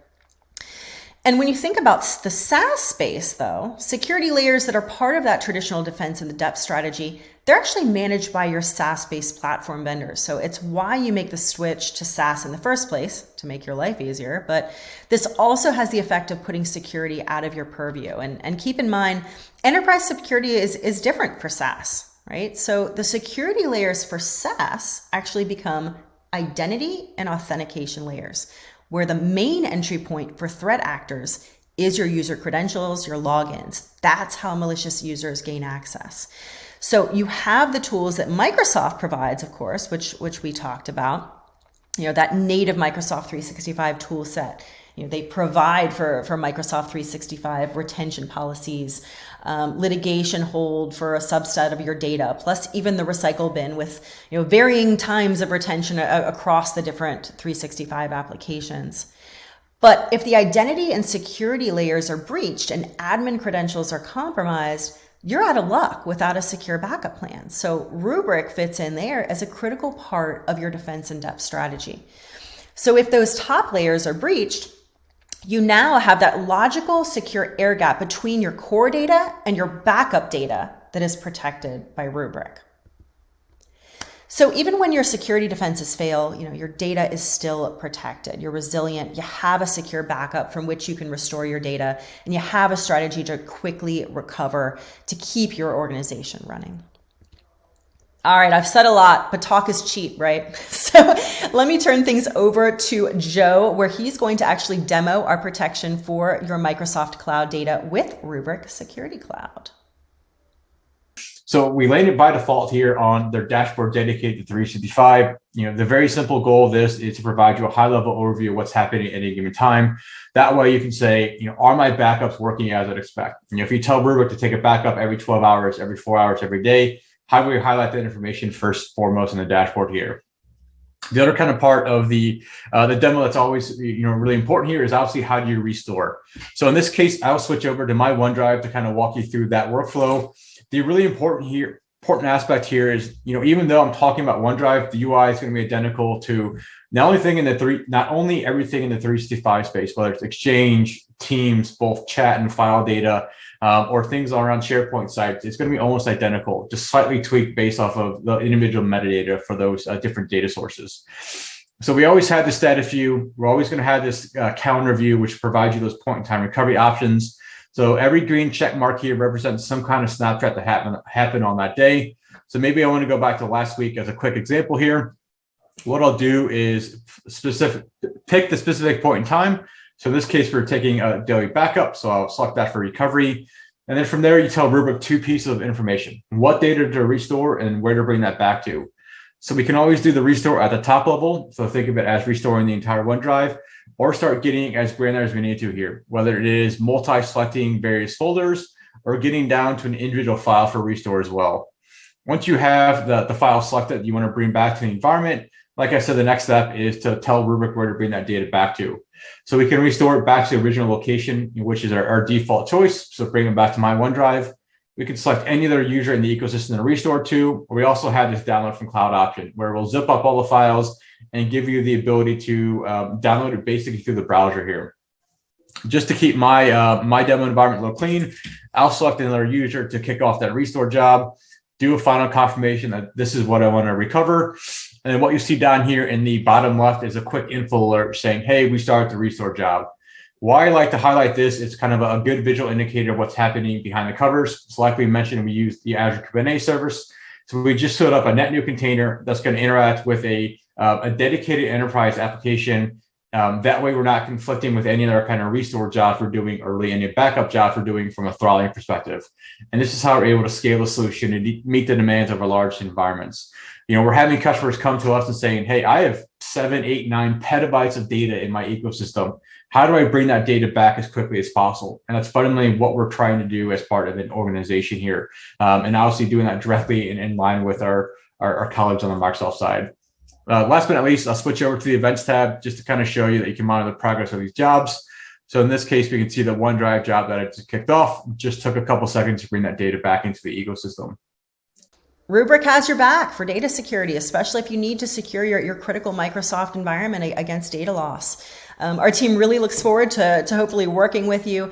And when you think about the SaaS space, though, security layers that are part of that traditional defense and the depth strategy, they're actually managed by your SaaS-based platform vendors. So it's why you make the switch to SaaS in the first place, to make your life easier. But this also has the effect of putting security out of your purview. And keep in mind, enterprise security is different for SaaS, right? So the security layers for SaaS actually become identity and authentication layers, where the main entry point for threat actors is your user credentials, your logins. That's how malicious users gain access. So you have the tools that Microsoft provides, of course, which we talked about, that native Microsoft 365 tool set. They provide for Microsoft 365 retention policies, litigation hold for a subset of your data, plus even the recycle bin with varying times of retention across the different 365 applications. But if the identity and security layers are breached and admin credentials are compromised, you're out of luck without a secure backup plan. So Rubrik fits in there as a critical part of your defense in depth strategy. So if those top layers are breached, you now have that logical, secure air gap between your core data and your backup data that is protected by Rubrik. So even when your security defenses fail, your data is still protected. You're resilient. You have a secure backup from which you can restore your data, and you have a strategy to quickly recover to keep your organization running. All right, I've said a lot, but talk is cheap, right? So let me turn things over to Joe, where he's going to actually demo our protection for your Microsoft Cloud data with Rubrik Security Cloud. So we landed by default here on their dashboard dedicated to 365. The very simple goal of this is to provide you a high-level overview of what's happening at any given time. That way you can say, are my backups working as I'd expect? If you tell Rubrik to take a backup every 12 hours, every 4 hours, every day, how do we highlight that information first, foremost in the dashboard here? The other kind of part of the demo that's always really important here is obviously how do you restore. So in this case, I'll switch over to my OneDrive to kind of walk you through that workflow. The really important aspect here is, even though I'm talking about OneDrive, the UI is going to be identical to not only everything in the 365 space, whether it's Exchange, Teams, both chat and file data, or things around SharePoint sites. It's going to be almost identical, just slightly tweaked based off of the individual metadata for those different data sources. So we always had this status view. We're always going to have this calendar view, which provides you those point-in-time recovery options. So every green check mark here represents some kind of snapshot that happened on that day. So maybe I want to go back to last week as a quick example here. What I'll do is pick the specific point in time. So in this case, we're taking a daily backup. So I'll select that for recovery. And then from there, you tell Rubrik two pieces of information: what data to restore and where to bring that back to. So we can always do the restore at the top level. So think of it as restoring the entire OneDrive, or start getting as granular as we need to here, whether it is multi-selecting various folders or getting down to an individual file for restore as well. Once you have the file selected you want to bring back to the environment, like I said, the next step is to tell Rubrik where to bring that data back to. So we can restore it back to the original location, which is our default choice. So bring it back to my OneDrive. We can select any other user in the ecosystem to restore to, or we also have this download from cloud option where we'll zip up all the files and give you the ability to download it basically through the browser here. Just to keep my demo environment look clean, I'll select another user to kick off that restore job, do a final confirmation that this is what I want to recover. And what you see down here in the bottom left is a quick info alert saying, hey, we started the restore job. Why I like to highlight this, it's kind of a good visual indicator of what's happening behind the covers. So like we mentioned, we use the Azure Kubernetes service. So we just stood up a net new container that's going to interact with a dedicated enterprise application. That way we're not conflicting with any other kind of restore jobs we're doing or any backup jobs we're doing from a throttling perspective. And this is how we're able to scale the solution and meet the demands of our large environments. We're having customers come to us and saying, hey, I have 7, 8, 9 petabytes of data in my ecosystem. How do I bring that data back as quickly as possible? And that's fundamentally what we're trying to do as part of an organization here. And obviously doing that directly in line with our colleagues on the Microsoft side. Last but not least, I'll switch over to the events tab just to kind of show you that you can monitor the progress of these jobs. So in this case, we can see the OneDrive job that I just kicked off just took a couple seconds to bring that data back into the ecosystem. Rubrik has your back for data security, especially if you need to secure your critical Microsoft environment against data loss. Our team really looks forward to hopefully working with you.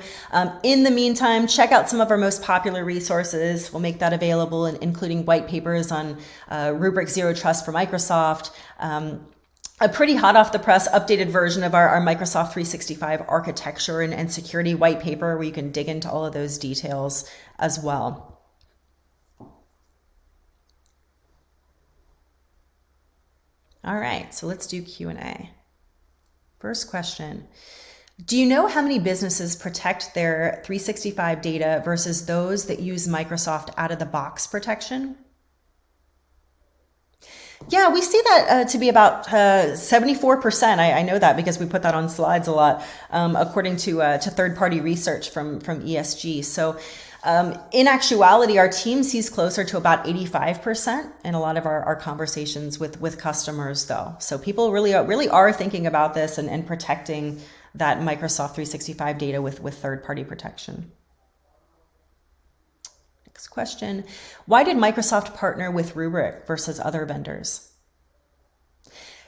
In the meantime, check out some of our most popular resources. We'll make that available, including white papers on Rubrik Zero Trust for Microsoft, a pretty hot off the press updated version of our Microsoft 365 architecture and security white paper where you can dig into all of those details as well. All right, so let's do Q&A. First question, do you know how many businesses protect their 365 data versus those that use Microsoft out-of-the-box protection? Yeah, we see that to be about 74%. I know that because we put that on slides a lot, according to third-party research from ESG. So in actuality, our team sees closer to about 85% in a lot of our conversations with customers, though. So people really are thinking about this and protecting that Microsoft 365 data with third-party protection. Next question. Why did Microsoft partner with Rubrik versus other vendors?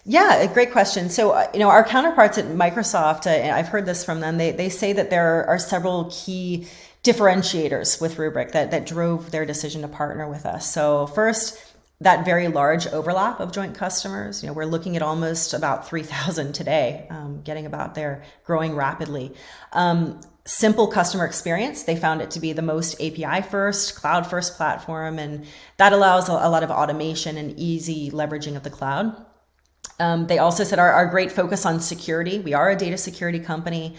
Yeah, a great question. So, our counterparts at Microsoft, I've heard this from them, they say that there are several key differentiators with Rubrik that drove their decision to partner with us. So first, that very large overlap of joint customers. We're looking at almost about 3,000 today, getting about there, growing rapidly. Simple customer experience. They found it to be the most API first, cloud first platform, and that allows a lot of automation and easy leveraging of the cloud. They also said our great focus on security. We are a data security company.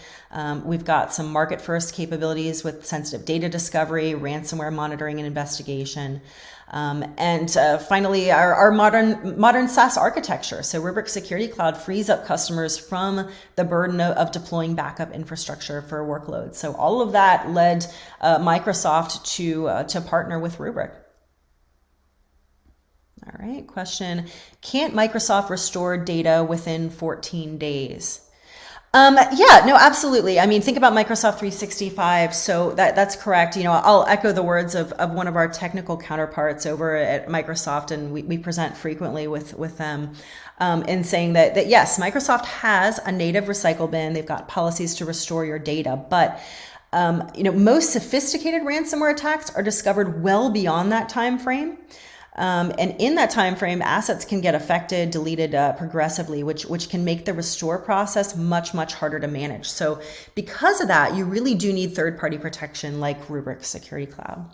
We've got some market first capabilities with sensitive data discovery, ransomware monitoring and investigation. And finally, our modern SaaS architecture. So Rubrik Security Cloud frees up customers from the burden of deploying backup infrastructure for workloads. So all of that led Microsoft to partner with Rubrik. All right, question. Can't Microsoft restore data within 14 days? Yeah, no, absolutely. I mean, think about Microsoft 365. So that's correct. I'll echo the words of one of our technical counterparts over at Microsoft, and we present frequently with them in saying that yes, Microsoft has a native recycle bin. They've got policies to restore your data, but most sophisticated ransomware attacks are discovered well beyond that time frame. And in that time frame, assets can get affected, deleted progressively, which can make the restore process much, much harder to manage. So because of that, you really do need third-party protection like Rubrik Security Cloud.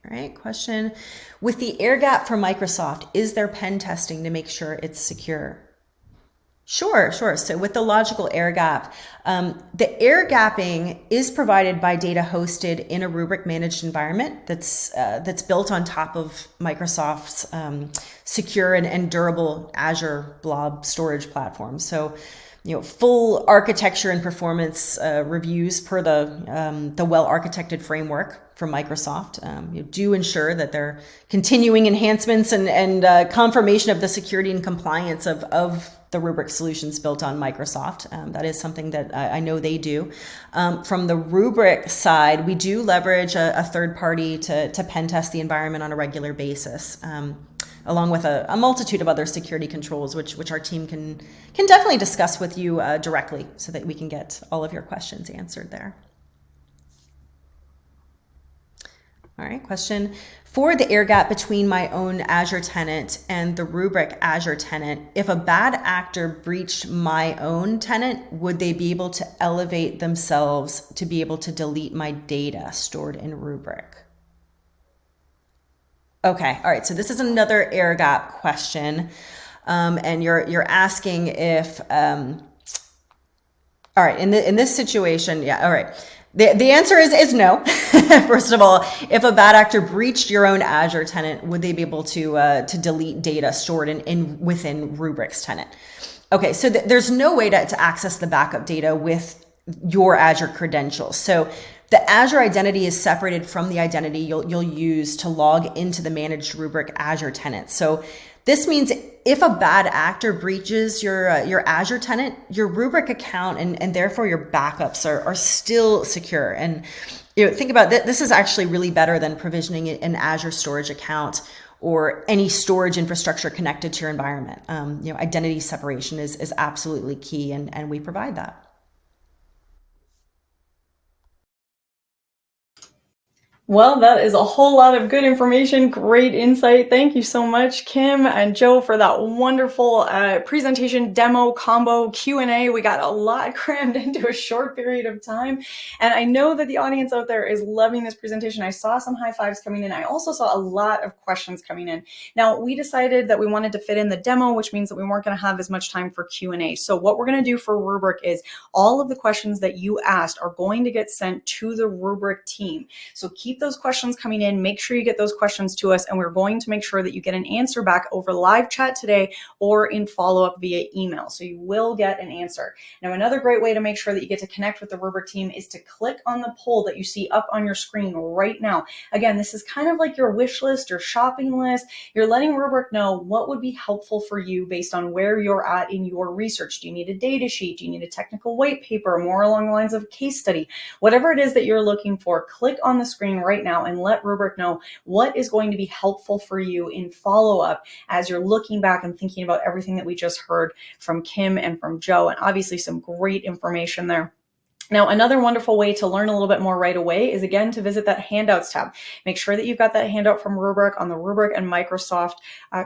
All right, question. With the air gap for Microsoft, is there pen testing to make sure it's secure? Sure. So with the logical air gap, the air gapping is provided by data hosted in a Rubrik managed environment that's built on top of Microsoft's secure and durable Azure blob storage platform. So, full architecture and performance reviews per the well-architected framework from Microsoft do ensure that they're continuing enhancements and confirmation of the security and compliance of the Rubrik solutions built on Microsoft. That is something that I know they do. From the Rubrik side, we do leverage a third party to pen test the environment on a regular basis, along with a multitude of other security controls, which our team can definitely discuss with you directly so that we can get all of your questions answered there. All right, question. For the air gap between my own Azure tenant and the Rubrik Azure tenant, if a bad actor breached my own tenant, would they be able to elevate themselves to be able to delete my data stored in Rubrik? Okay, all right, so this is another air gap question. And you're asking if, all right, in this situation, yeah, all right. The answer is no. First of all, if a bad actor breached your own Azure tenant, would they be able to delete data stored within Rubrik's tenant? Okay, so there's no way to access the backup data with your Azure credentials. So the Azure identity is separated from the identity you'll use to log into the managed Rubrik Azure tenant. So this means if a bad actor breaches your Azure tenant, your Rubrik account and therefore your backups are still secure. And think about that. This is actually really better than provisioning an Azure storage account or any storage infrastructure connected to your environment. Identity separation is absolutely key, and we provide that. Well, that is a whole lot of good information. Great insight. Thank you so much, Kim and Joe, for that wonderful presentation, demo, combo, Q&A. We got a lot crammed into a short period of time. And I know that the audience out there is loving this presentation. I saw some high fives coming in. I also saw a lot of questions coming in. Now, we decided that we wanted to fit in the demo, which means that we weren't going to have as much time for Q&A. So what we're going to do for Rubrik is all of the questions that you asked are going to get sent to the Rubrik team. So keep those questions coming in. Make sure you get those questions to us, and we're going to make sure that you get an answer back over live chat today or in follow-up via email. So you will get an answer. Now, another great way to make sure that you get to connect with the Rubrik team is to click on the poll that you see up on your screen right now. Again, this is kind of like your wish list, your shopping list. You're letting Rubrik know what would be helpful for you based on where you're at in your research. Do you need a data sheet? Do you need a technical white paper, more along the lines of a case study? Whatever it is that you're looking for, click on the screen right now and let Rubrik know what is going to be helpful for you in follow-up as you're looking back and thinking about everything that we just heard from Kim and from Joe, and obviously some great information there. Now, another wonderful way to learn a little bit more right away is, again, to visit that Handouts tab. Make sure that you've got that handout from Rubrik on the Rubrik and Microsoft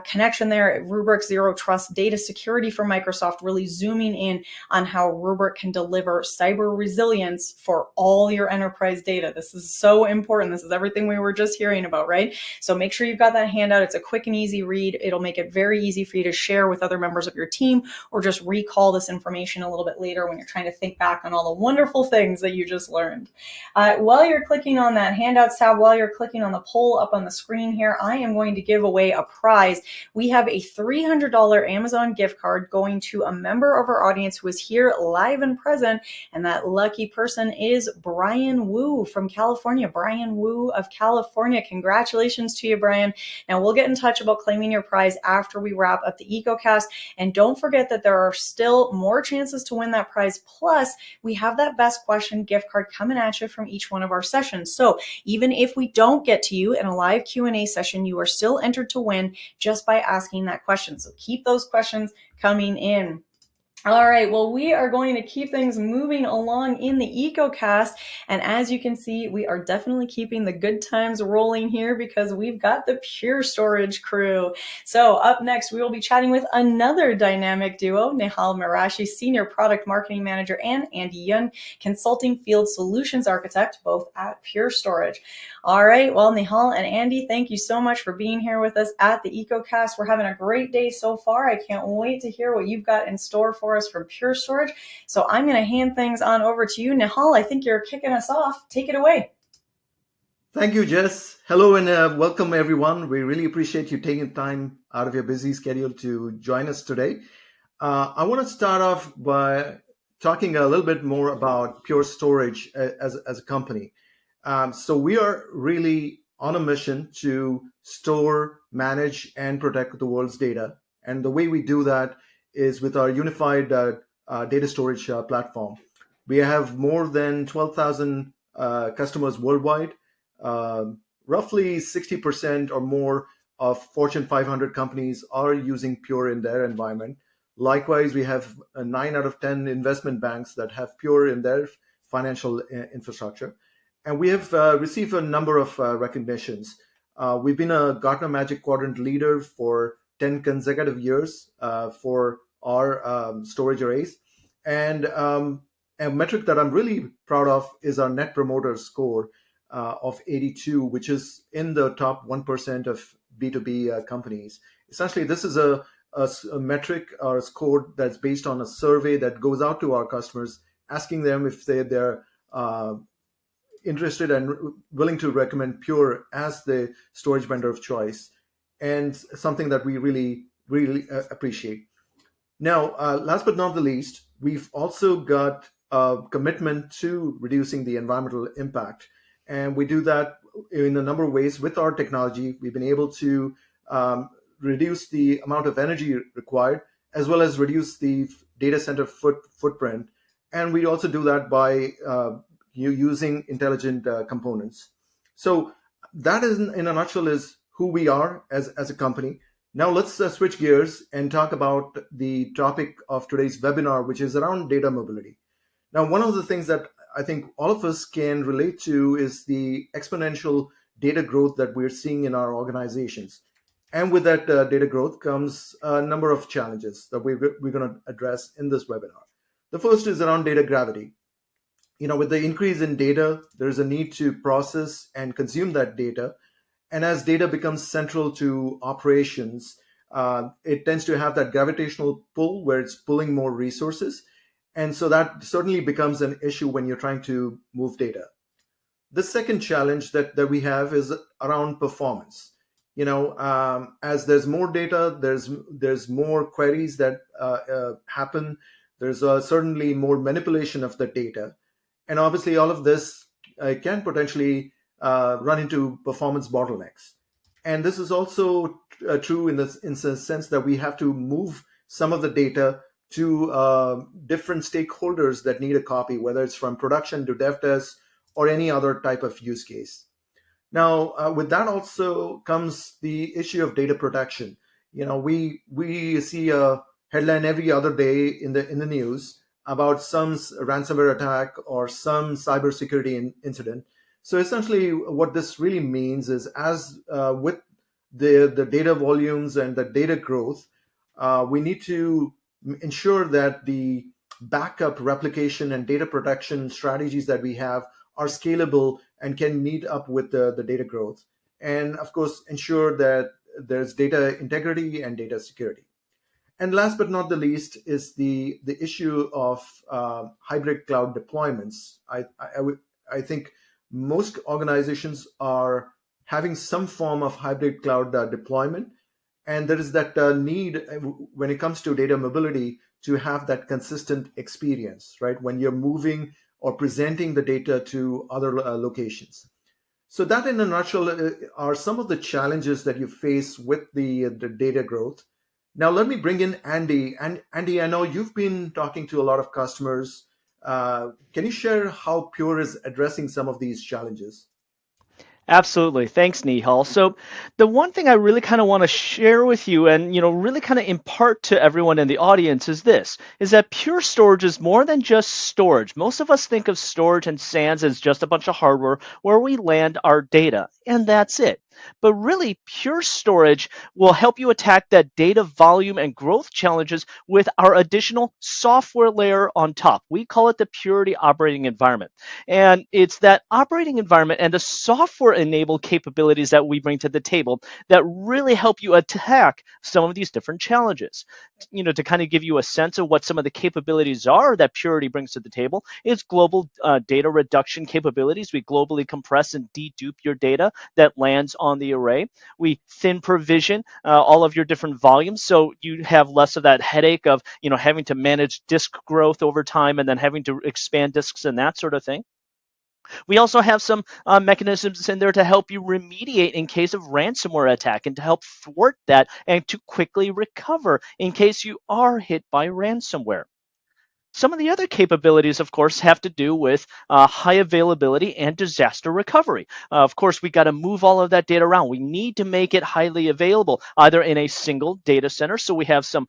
connection there. Rubrik Zero Trust Data Security for Microsoft, really zooming in on how Rubrik can deliver cyber resilience for all your enterprise data. This is so important. This is everything we were just hearing about, right? So make sure you've got that handout. It's a quick and easy read. It'll make it very easy for you to share with other members of your team or just recall this information a little bit later when you're trying to think back on all the wonderful powerful things that you just learned. While you're clicking on that handouts tab, while you're clicking on the poll up on the screen here, I am going to give away a prize. We have a $300 Amazon gift card going to a member of our audience who is here live and present, and that lucky person is Brian Wu from California. Brian Wu of California. Congratulations to you, Brian. Now we'll get in touch about claiming your prize after we wrap up the EcoCast. And don't forget that there are still more chances to win that prize. Plus, we have that best question gift card coming at you from each one of our sessions. So even if we don't get to you in a live Q&A session, you are still entered to win just by asking that question. So keep those questions coming in. All right, well, we are going to keep things moving along in the EcoCast. And as you can see, we are definitely keeping the good times rolling here because we've got the Pure Storage crew. So up next, we will be chatting with another dynamic duo, Nihal Marashi, Senior Product Marketing Manager, and Andy Yun, Consulting Field Solutions Architect, both at Pure Storage. All right, well, Nihal and Andy, thank you so much for being here with us at the EcoCast. We're having a great day so far. I can't wait to hear what you've got in store for us from Pure Storage. So I'm going to hand things on over to you. Nihal, I think you're kicking us off. Take it away. Thank you, Jess. Hello and welcome, everyone. We really appreciate you taking time out of your busy schedule to join us today. I want to start off by talking a little bit more about Pure Storage as a company. So we are really on a mission to store, manage, and protect the world's data. And the way we do that is with our unified data storage platform. We have more than 12,000 customers worldwide. Roughly 60% or more of Fortune 500 companies are using Pure in their environment. Likewise, we have 9 out of 10 investment banks that have Pure in their financial infrastructure. And we have received a number of recognitions. We've been a Gartner Magic Quadrant leader for 10 consecutive years for our storage arrays. And a metric that I'm really proud of is our Net Promoter Score of 82, which is in the top 1% of B2B companies. Essentially, this is a metric or a score that's based on a survey that goes out to our customers, asking them if they're interested and willing to recommend Pure as the storage vendor of choice, and something that we really appreciate. Now, last but not the least, we've also got a commitment to reducing the environmental impact. And we do that in a number of ways with our technology. We've been able to reduce the amount of energy required, as well as reduce the data center footprint. And we also do that by using intelligent components. So that is, in a nutshell, is who we are as a company. Now let's switch gears and talk about the topic of today's webinar, which is around data mobility. Now, one of the things that I think all of us can relate to is the exponential data growth that we're seeing in our organizations. And with that data growth comes a number of challenges that we're going to address in this webinar. The first is around data gravity. With the increase in data, there's a need to process and consume that data. And as data becomes central to operations, it tends to have that gravitational pull where it's pulling more resources. And so that certainly becomes an issue when you're trying to move data. The second challenge that we have is around performance. As there's more data, there's more queries that happen. There's certainly more manipulation of the data. And obviously, all of this can potentially run into performance bottlenecks. And this is also true in the sense that we have to move some of the data to different stakeholders that need a copy, whether it's from production to dev test or any other type of use case. Now, with that also comes the issue of data protection. We see a headline every other day in the news about some ransomware attack or some cybersecurity incident. So essentially, what this really means is, as with the data volumes and the data growth, we need to ensure that the backup, replication, and data protection strategies that we have are scalable and can meet up with the data growth. And of course, ensure that there's data integrity and data security. And last but not the least is the issue of hybrid cloud deployments. I think most organizations are having some form of hybrid cloud deployment, and there is that need when it comes to data mobility to have that consistent experience, right? When you're moving or presenting the data to other locations. So that, in a nutshell, are some of the challenges that you face with the data growth. Now, let me bring in Andy. And Andy, I know you've been talking to a lot of customers. Can you share how Pure is addressing some of these challenges? Absolutely. Thanks, Nihal. So the one thing I really kind of want to share with you and, really kind of impart to everyone in the audience is this, is that Pure Storage is more than just storage. Most of us think of storage and SANs as just a bunch of hardware where we land our data, and that's it. But really, Pure Storage will help you attack that data volume and growth challenges with our additional software layer on top. We call it the Purity operating environment. And it's that operating environment and the software enabled capabilities that we bring to the table that really help you attack some of these different challenges. To kind of give you a sense of what some of the capabilities are that Purity brings to the table, it's global data reduction capabilities. We globally compress and dedupe your data that lands on the array. We thin provision all of your different volumes, so you have less of that headache of having to manage disk growth over time and then having to expand disks and that sort of thing. We also have some mechanisms in there to help you remediate in case of ransomware attack and to help thwart that and to quickly recover in case you are hit by ransomware. Some of the other capabilities, of course, have to do with high availability and disaster recovery. Of course, we got to move all of that data around. We need to make it highly available, either in a single data center. So we have some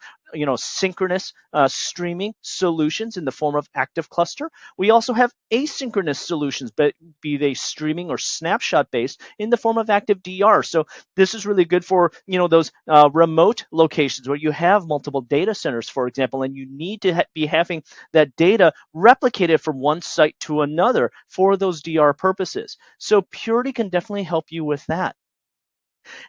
synchronous streaming solutions in the form of active cluster. We also have asynchronous solutions, but be they streaming or snapshot based in the form of active DR. So this is really good for those remote locations where you have multiple data centers, for example, and you need to be having that data replicated from one site to another for those DR purposes. So Purity can definitely help you with that.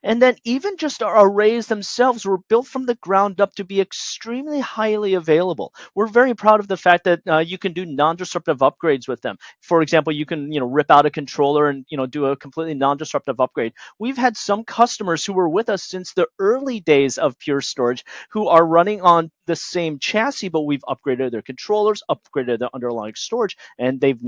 And then even just our arrays themselves were built from the ground up to be extremely highly available. We're very proud of the fact that you can do non-disruptive upgrades with them. For example, you can rip out a controller and do a completely non-disruptive upgrade. We've had some customers who were with us since the early days of Pure Storage who are running on the same chassis, but we've upgraded their controllers, upgraded their underlying storage, and they've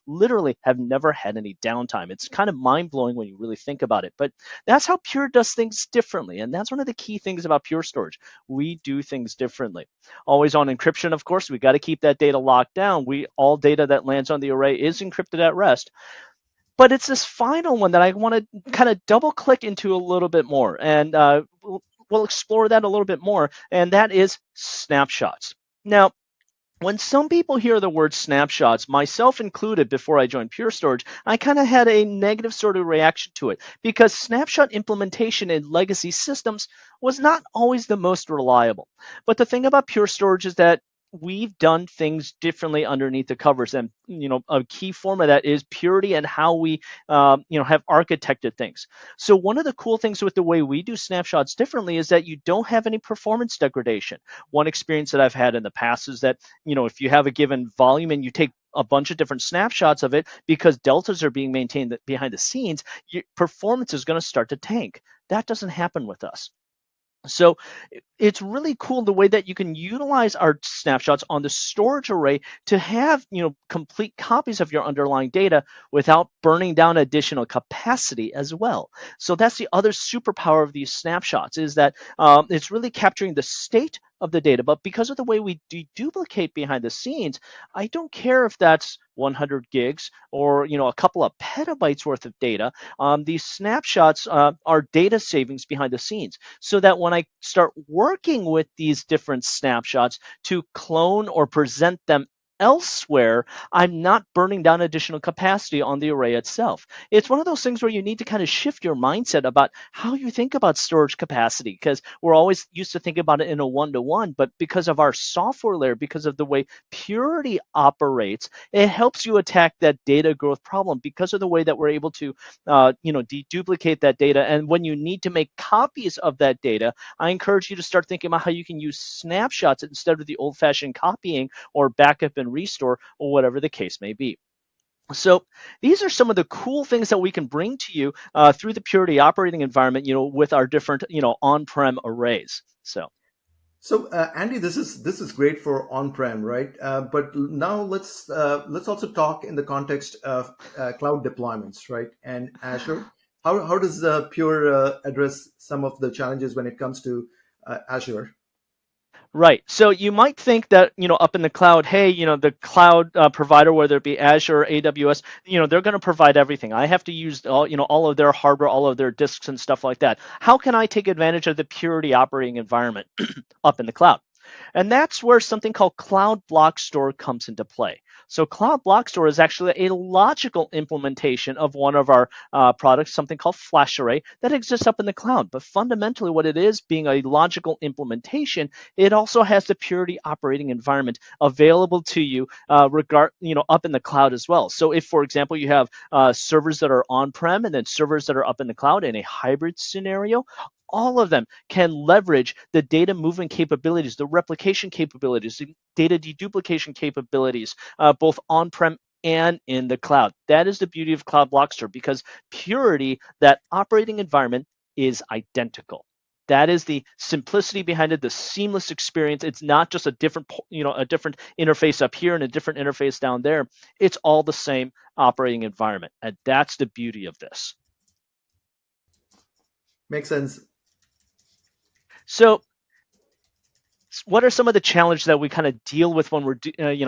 literally have never had any downtime. It's kind of mind-blowing when you really think about it. But that's how Pure does things differently, and that's one of the key things about Pure Storage. We do things differently. Always on encryption, of course. We got to keep that data locked down. All data that lands on the array is encrypted at rest. But it's this final one that I want to kind of double click into a little bit more, and we'll explore that a little bit more, and that is snapshots. Now, when some people hear the word snapshots, myself included before I joined Pure Storage, I kind of had a negative sort of reaction to it because snapshot implementation in legacy systems was not always the most reliable. But the thing about Pure Storage is that we've done things differently underneath the covers, and a key form of that is purity and how we have architected things. So one of the cool things with the way we do snapshots differently is that you don't have any performance degradation. One experience that I've had in the past is that if you have a given volume and you take a bunch of different snapshots of it, because deltas are being maintained behind the scenes, your performance is going to start to tank. That doesn't happen with us. So it's really cool the way that you can utilize our snapshots on the storage array to have complete copies of your underlying data without burning down additional capacity as well. So that's the other superpower of these snapshots, is that it's really capturing the state of the data. But because of the way we deduplicate behind the scenes, I don't care if that's 100 gigs or a couple of petabytes worth of data. These snapshots are data savings behind the scenes, so that when I start working with these different snapshots to clone or present them elsewhere, I'm not burning down additional capacity on the array itself. It's one of those things where you need to kind of shift your mindset about how you think about storage capacity, because we're always used to thinking about it in a one-to-one, but because of our software layer, because of the way Purity operates, it helps you attack that data growth problem because of the way that we're able to deduplicate that data. And when you need to make copies of that data, I encourage you to start thinking about how you can use snapshots instead of the old-fashioned copying or backup and restore or whatever the case may be. So these are some of the cool things that we can bring to you through the Purity operating environment, with our different, on-prem arrays. So, Andy, this is great for on-prem, right? But now let's also talk in the context of cloud deployments, right? And Azure. How does Pure address some of the challenges when it comes to Azure? Right. So you might think that, up in the cloud, hey, the cloud provider, whether it be Azure or AWS, they're going to provide everything. I have to use all of their hardware, all of their disks and stuff like that. How can I take advantage of the Purity operating environment up in the cloud? And that's where something called Cloud Block Store comes into play. So Cloud Block Store is actually a logical implementation of one of our products, something called FlashArray, that exists up in the cloud. But fundamentally, what it is, being a logical implementation, it also has the Purity operating environment available to you, up in the cloud as well. So if, for example, you have servers that are on-prem and then servers that are up in the cloud in a hybrid scenario, all of them can leverage the data movement capabilities, the replication capabilities, the data deduplication capabilities, both on-prem and in the cloud. That is the beauty of Cloud Block Store, because Purity, that operating environment, is identical. That is the simplicity behind it, the seamless experience. It's not just a different interface up here and a different interface down there. It's all the same operating environment, and that's the beauty of this. Makes sense. So what are some of the challenges that we kind of deal with when we're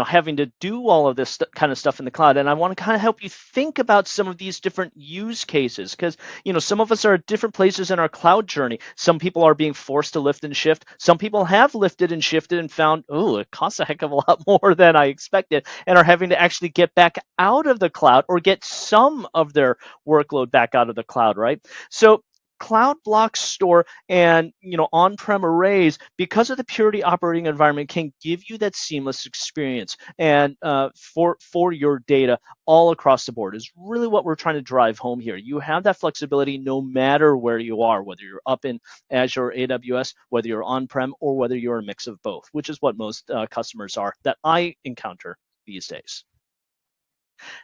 having to do all of this kind of stuff in the cloud? And I want to kind of help you think about some of these different use cases, because some of us are at different places in our cloud journey. Some people are being forced to lift and shift. Some people have lifted and shifted and found, it costs a heck of a lot more than I expected, and are having to actually get back out of the cloud or get some of their workload back out of the cloud, right? So Cloud Block Store and on-prem arrays, because of the Purity operating environment, can give you that seamless experience and for your data all across the board is really what we're trying to drive home here. You have that flexibility no matter where you are, whether you're up in Azure or AWS, whether you're on-prem, or whether you're a mix of both, which is what most customers are that I encounter these days.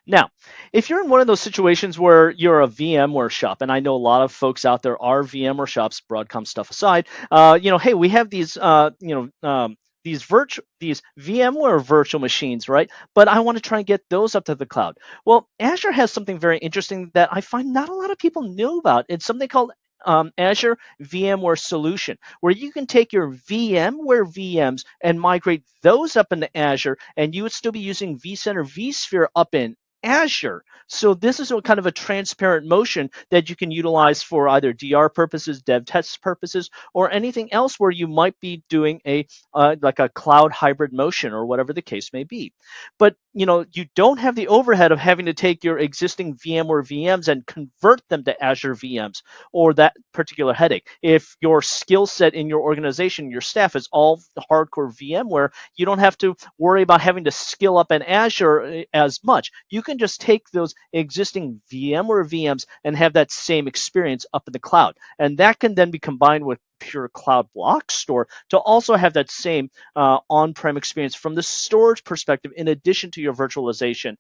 Now, if you're in one of those situations where you're a VMware shop, and I know a lot of folks out there are VMware shops, Broadcom stuff aside, hey, we have these, these VMware virtual machines, right? But I want to try and get those up to the cloud. Well, Azure has something very interesting that I find not a lot of people know about. It's something called Azure VMware Solution, where you can take your VMware VMs and migrate those up into Azure, and you would still be using vCenter vSphere up in Azure. So this is a kind of a transparent motion that you can utilize for either DR purposes, dev test purposes, or anything else where you might be doing a like a cloud hybrid motion or whatever the case may be. But you don't have the overhead of having to take your existing VMware VMs and convert them to Azure VMs, or that particular headache. If your skill set in your organization, your staff is all hardcore VMware, you don't have to worry about having to skill up in Azure as much. You can just take those existing VMware VMs and have that same experience up in the cloud. And that can then be combined with Pure Cloud Block Store to also have that same on-prem experience from the storage perspective, in addition to your virtualization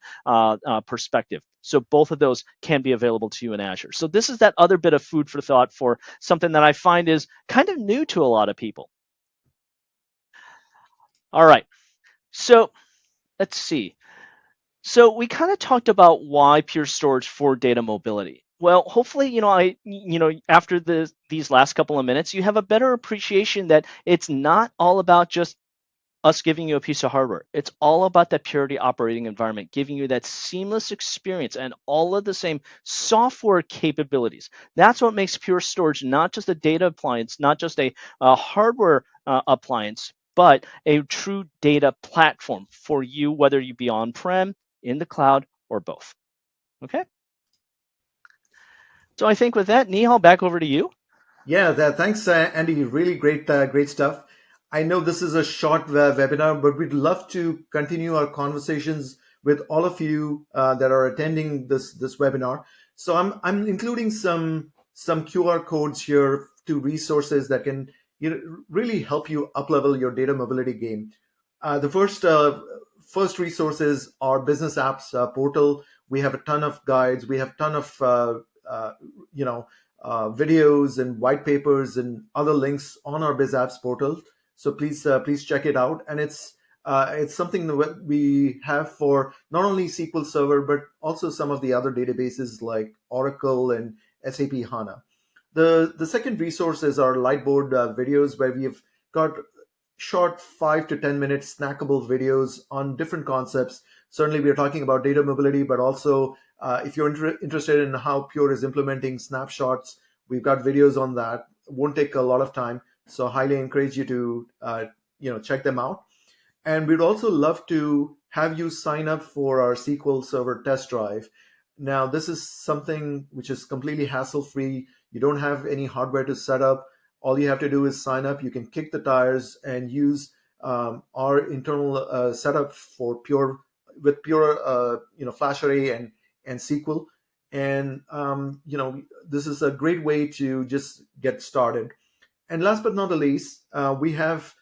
perspective. So both of those can be available to you in Azure. So this is that other bit of food for thought for something that I find is kind of new to a lot of people. All right, so let's see. So we kind of talked about why Pure Storage for data mobility. Well, hopefully, after these last couple of minutes, you have a better appreciation that it's not all about just us giving you a piece of hardware. It's all about that Purity operating environment, giving you that seamless experience and all of the same software capabilities. That's what makes Pure Storage not just a data appliance, not just a hardware appliance, but a true data platform for you, whether you be on-prem, in the cloud, or both. Okay? So I think with that, Nihal, back over to you. Yeah, thanks, Andy. Really great stuff. I know this is a short webinar, but we'd love to continue our conversations with all of you that are attending this webinar. So I'm including some QR codes here to resources that can really help you uplevel your data mobility game. The first resource is our business apps portal. We have a ton of guides. We have a ton of videos and white papers and other links on our Biz Apps portal. So please check it out. And it's something that we have for not only SQL Server but also some of the other databases like Oracle and SAP HANA. The second resource is our Lightboard videos, where we've got short 5 to 10 minute snackable videos on different concepts. Certainly, we are talking about data mobility, but also if you're interested in how Pure is implementing snapshots, we've got videos on that. It won't take a lot of time, so highly encourage you to check them out. And we'd also love to have you sign up for our SQL Server test drive. Now, this is something which is completely hassle-free. You don't have any hardware to set up. All you have to do is sign up. You can kick the tires and use our internal setup for Pure FlashArray and SQL. And this is a great way to just get started. And last but not the least, we have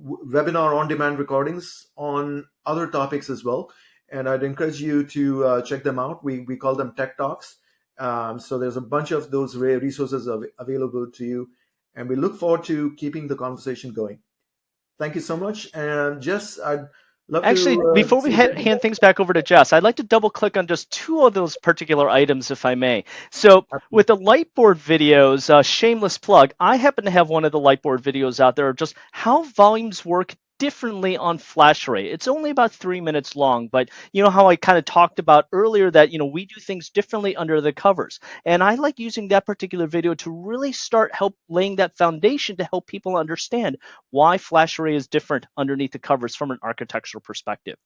webinar on-demand recordings on other topics as well. And I'd encourage you to check them out. We call them Tech Talks. So there's a bunch of those resources available to you. And we look forward to keeping the conversation going. Thank you so much. And Jess, I'd love Actually, to... before we hand things back over to Jess, I'd like to double click on just two of those particular items, if I may. So with the Lightboard videos, shameless plug, I happen to have one of the Lightboard videos out there, just how volumes work differently on FlashArray. It's only about 3 minutes long, but you know how I kind of talked about earlier that, we do things differently under the covers. And I like using that particular video to really help laying that foundation to help people understand why FlashArray is different underneath the covers from an architectural perspective.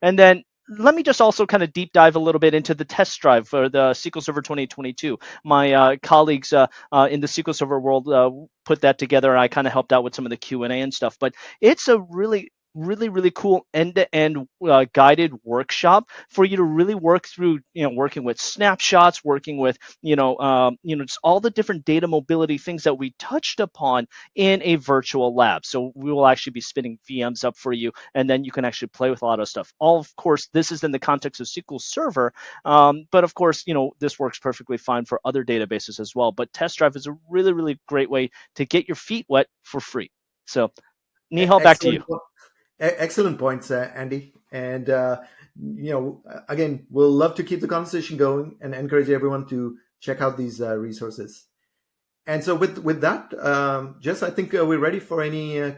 And then let me just also kind of deep dive a little bit into the test drive for the SQL Server 2022. My colleagues in the SQL Server world put that together, and I kind of helped out with some of the Q&A and stuff. But it's a really cool end-to-end guided workshop for you to really work through, working with snapshots, working with, just all the different data mobility things that we touched upon in a virtual lab. So we will actually be spinning VMs up for you, and then you can actually play with a lot of stuff. Of course, this is in the context of SQL Server, but of course, this works perfectly fine for other databases as well. But Test Drive is a really great way to get your feet wet for free. So, Nihal, back to you. Excellent points, Andy. And, again, we'll love to keep the conversation going and encourage everyone to check out these resources. And so with that, Jess, I think we're ready for any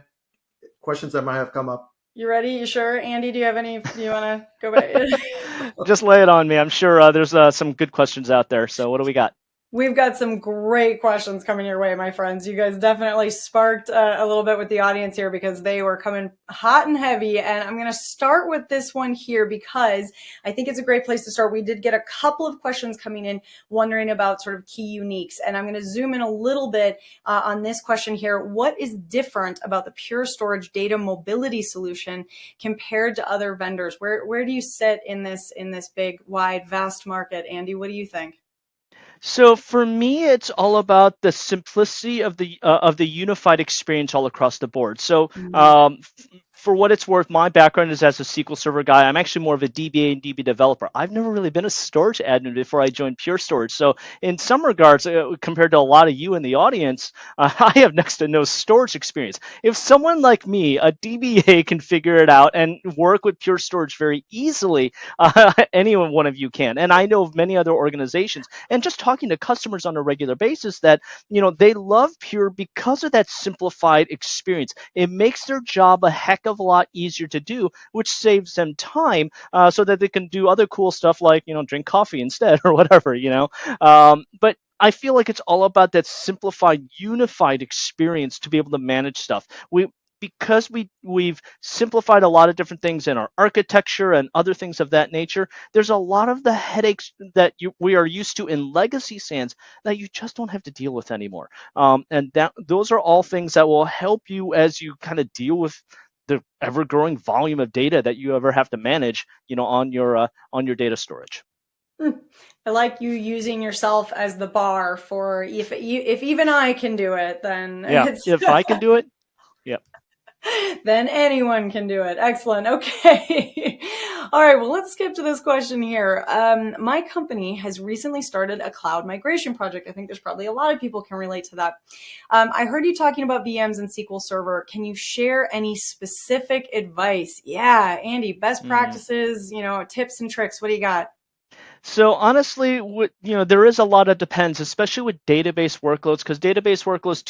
questions that might have come up. You ready? You sure? Andy, do you have any? Do you want to go back? Just lay it on me. I'm sure there's some good questions out there. So what do we got? We've got some great questions coming your way, my friends. You guys definitely sparked a little bit with the audience here because they were coming hot and heavy. And I'm going to start with this one here because I think it's a great place to start. We did get a couple of questions coming in wondering about sort of key uniques. And I'm going to zoom in a little bit on this question here. What is different about the Pure Storage data mobility solution compared to other vendors? Where do you sit in this big, wide, vast market? Andy, what do you think? So for me, it's all about the simplicity of the unified experience all across the board. So for what it's worth, my background is as a SQL Server guy. I'm actually more of a DBA and DB developer. I've never really been a storage admin before I joined Pure Storage. So in some regards, compared to a lot of you in the audience, I have next to no storage experience. If someone like me, a DBA, can figure it out and work with Pure Storage very easily, any one of you can. And I know of many other organizations, and just talking to customers on a regular basis, that they love Pure because of that simplified experience. It makes their job a heck of a lot easier to do, which saves them time so that they can do other cool stuff like drink coffee instead or whatever. But I feel like it's all about that simplified, unified experience to be able to manage stuff. because we've simplified a lot of different things in our architecture and other things of that nature, there's a lot of the headaches that we are used to in legacy SANs that you just don't have to deal with anymore. And those are all things that will help you as you kind of deal with the ever-growing volume of data that you ever have to manage, on your data storage. I like you using yourself as the bar for if even I can do it, then if I can do it, then anyone can do it. Excellent. Okay. All right. Well, let's skip to this question here. My company has recently started a cloud migration project. I think there's probably a lot of people can relate to that. I heard you talking about VMs and SQL Server. Can you share any specific advice? Yeah, Andy, best practices, tips and tricks. What do you got? So honestly, there is a lot of depends, especially with database workloads, because database workloads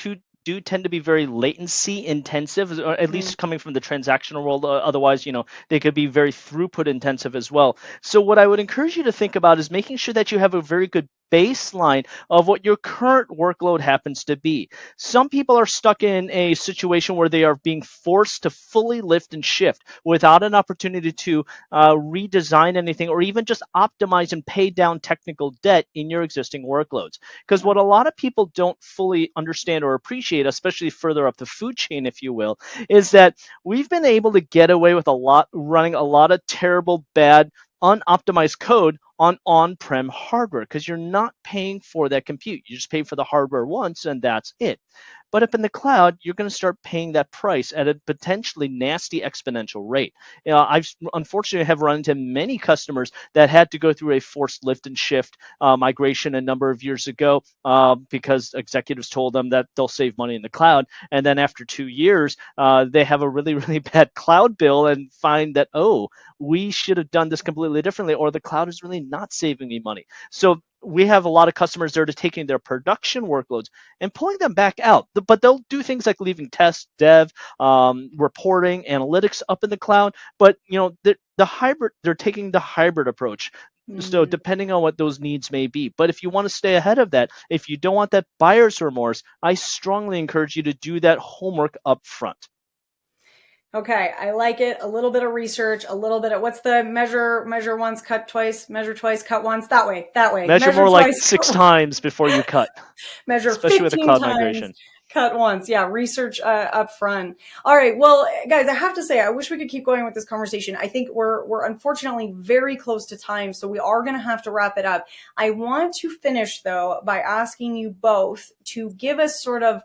do tend to be very latency intensive, or at least coming from the transactional world. Otherwise, they could be very throughput intensive as well. So what I would encourage you to think about is making sure that you have a very good baseline of what your current workload happens to be. Some people are stuck in a situation where they are being forced to fully lift and shift without an opportunity to redesign anything or even just optimize and pay down technical debt in your existing workloads. Because what a lot of people don't fully understand or appreciate, especially further up the food chain, if you will, is that we've been able to get away with running a lot of terrible, bad, unoptimized code on on-prem hardware because you're not paying for that compute. You just pay for the hardware once and that's it. But up in the cloud, you're going to start paying that price at a potentially nasty exponential rate. I've unfortunately have run into many customers that had to go through a forced lift and shift migration a number of years ago because executives told them that they'll save money in the cloud. And then after 2 years, they have a really, really bad cloud bill and find that, we should have done this completely differently, or the cloud is really not saving me money. So we have a lot of customers that are taking their production workloads and pulling them back out, but they'll do things like leaving test, dev, reporting, analytics up in the cloud. But the hybrid, they're taking the hybrid approach. So depending on what those needs may be. But if you want to stay ahead of that, if you don't want that buyer's remorse, I strongly encourage you to do that homework up front. Okay, I like it. A little bit of research, a little bit of what's the measure once, cut twice, measure twice, cut once. That way. Measure more twice, like 6 times before you cut. Measure especially 15 with a cloud times, migration. Cut once. Yeah, research up front. All right. Well, guys, I have to say, I wish we could keep going with this conversation. I think we're unfortunately very close to time, so we are going to have to wrap it up. I want to finish though by asking you both to give us sort of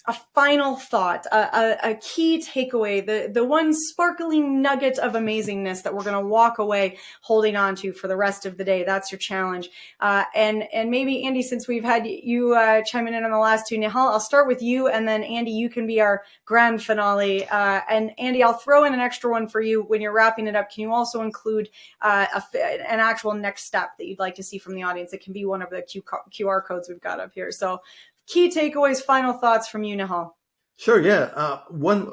a final thought, a key takeaway, the one sparkling nugget of amazingness that we're going to walk away holding on to for the rest of the day. That's your challenge. And maybe, Andy, since we've had you chiming in on the last two, Nihal, I'll start with you, and then Andy, you can be our grand finale. And Andy, I'll throw in an extra one for you when you're wrapping it up. Can you also include an actual next step that you'd like to see from the audience? It can be one of the QR codes we've got up here. So key takeaways, final thoughts from you, Nihal. Sure, yeah. One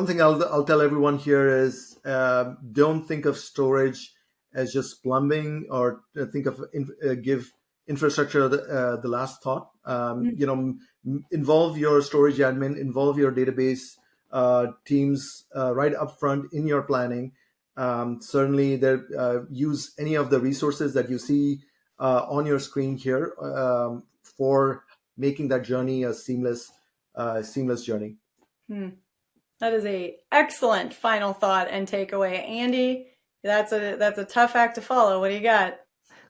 thing I'll tell everyone here is don't think of storage as just plumbing, or think of give infrastructure the last thought. Involve your storage admin, involve your database teams right up front in your planning. Certainly, use any of the resources that you see on your screen here for making that journey a seamless journey. That is a excellent final thought and takeaway. Andy, that's a tough act to follow. What do you got?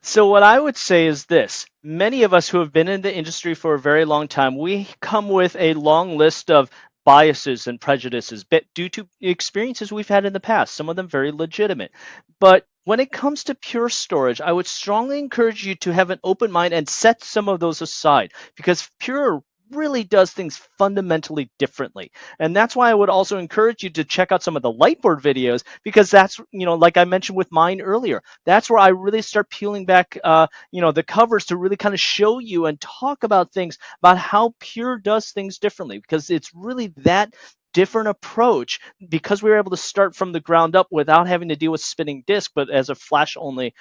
So what I would say is this. Many of us who have been in the industry for a very long time, we come with a long list of biases and prejudices due to experiences we've had in the past, some of them very legitimate. But when it comes to pure storage, I would strongly encourage you to have an open mind and set some of those aside, because Pure really does things fundamentally differently. And that's why I would also encourage you to check out some of the Lightboard videos, because that's, like I mentioned with mine earlier, that's where I really start peeling back, the covers to really kind of show you and talk about things about how Pure does things differently, because it's really that different approach, because we were able to start from the ground up without having to deal with spinning disk, but as a flash only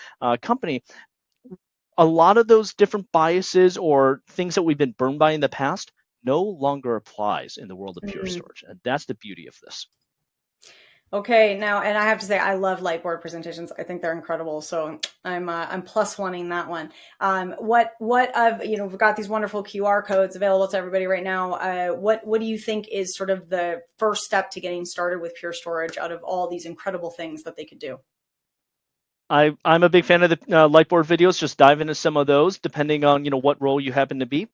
company. A lot of those different biases or things that we've been burned by in the past no longer applies in the world of Pure Storage. And that's the beauty of this. Okay, now, and I have to say, I love Lightboard presentations. I think they're incredible. So I'm plus oneing that one. We've got these wonderful QR codes available to everybody right now. What do you think is sort of the first step to getting started with Pure Storage out of all these incredible things that they could do? I'm a big fan of the Lightboard videos. Just dive into some of those, depending on what role you happen to be.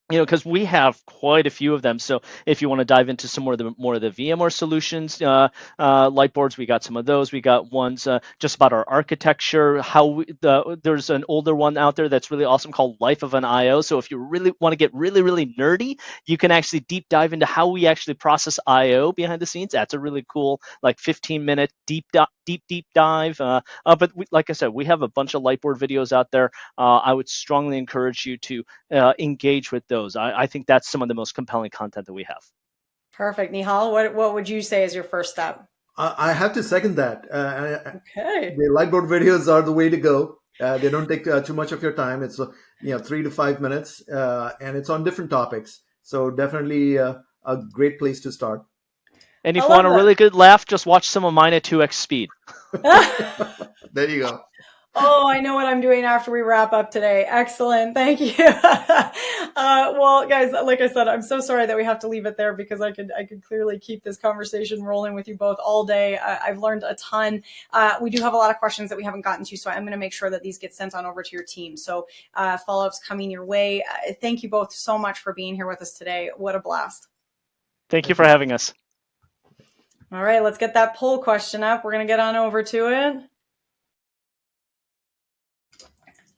Because we have quite a few of them. So if you want to dive into some more of the VMware solutions, Lightboards, we got some of those. We got ones just about our architecture. There's an older one out there that's really awesome called Life of an IO. So if you really want to get really, really nerdy, you can actually deep dive into how we actually process IO behind the scenes. That's a really cool, 15-minute deep dive. But like I said, we have a bunch of Lightboard videos out there. I would strongly encourage you to engage with those. I think that's some of the most compelling content that we have. Perfect. Nihal, what would you say is your first step? I have to second that. Okay. The Lightboard videos are the way to go. They don't take too much of your time. It's 3 to 5 minutes, and it's on different topics. So definitely a great place to start. And if you want a really good laugh, just watch some of mine at 2x speed. There you go. Oh, I know what I'm doing after we wrap up today. Excellent. Thank you. Well, guys, like I said, I'm so sorry that we have to leave it there because I could clearly keep this conversation rolling with you both all day. I've learned a ton. We do have a lot of questions that we haven't gotten to, so I'm going to make sure that these get sent on over to your team. So follow-ups coming your way. Thank you both so much for being here with us today. What a blast. Thank you for having us. All right, let's get that poll question up. We're going to get on over to it.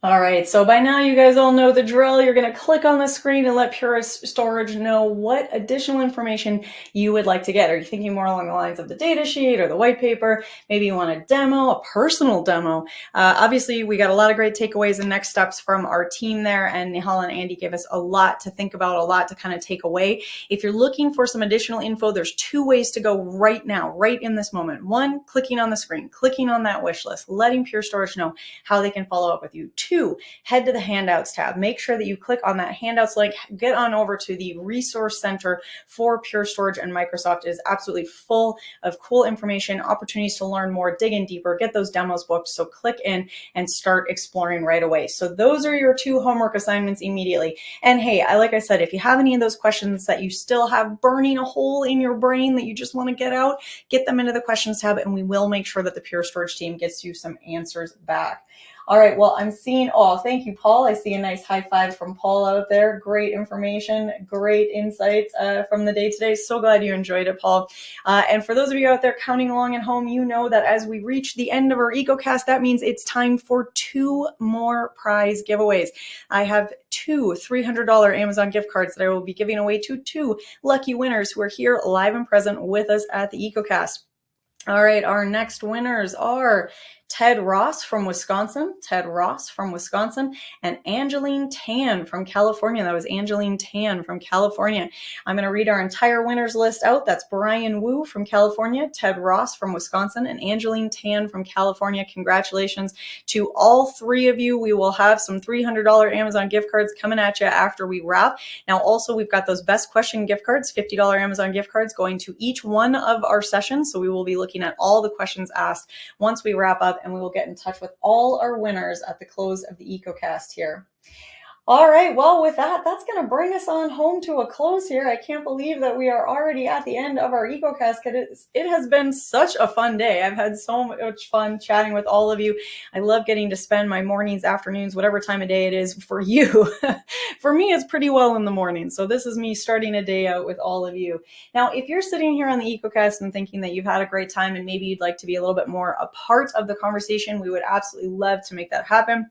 All right, so by now you guys all know the drill. You're going to click on the screen and let Pure Storage know what additional information you would like to get. Are you thinking more along the lines of the data sheet or the white paper? Maybe you want a demo, a personal demo. Obviously, we got a lot of great takeaways and next steps from our team there, and Nihal and Andy gave us a lot to think about, a lot to kind of take away. If you're looking for some additional info, there's 2 ways to go right now, right in this moment. 1, clicking on the screen, clicking on that wish list, letting Pure Storage know how they can follow up with you. 2, head to the handouts tab. Make sure that you click on that handouts link. Get on over to the resource center for Pure Storage and Microsoft. It is absolutely full of cool information, opportunities to learn more, dig in deeper, get those demos booked. So click in and start exploring right away. So those are your 2 homework assignments immediately. And hey, like I said, if you have any of those questions that you still have burning a hole in your brain that you just want to get out, get them into the questions tab and we will make sure that the Pure Storage team gets you some answers back. All right, well, I'm seeing, thank you, Paul. I see a nice high five from Paul out there. Great information, great insights from the day today. So glad you enjoyed it, Paul. And for those of you out there counting along at home, you know that as we reach the end of our EcoCast, that means it's time for 2 more prize giveaways. I have 2 $300 Amazon gift cards that I will be giving away to 2 lucky winners who are here live and present with us at the EcoCast. All right, our next winners are Ted Ross from Wisconsin, and Angeline Tan from California. That was Angeline Tan from California. I'm going to read our entire winners list out. That's Brian Wu from California, Ted Ross from Wisconsin, and Angeline Tan from California. Congratulations to all 3 of you. We will have some $300 Amazon gift cards coming at you after we wrap. Now, also, we've got those best question gift cards, $50 Amazon gift cards going to each one of our sessions. So we will be looking at all the questions asked once we wrap up, and we will get in touch with all our winners at the close of the EcoCast here. All right, well, with that, that's going to bring us on home to a close here. I can't believe that we are already at the end of our EcoCast. It has been such a fun day. I've had so much fun chatting with all of you. I love getting to spend my mornings, afternoons, whatever time of day it is for you. For me, it's pretty well in the morning. So this is me starting a day out with all of you. Now, if you're sitting here on the EcoCast and thinking that you've had a great time and maybe you'd like to be a little bit more a part of the conversation, we would absolutely love to make that happen.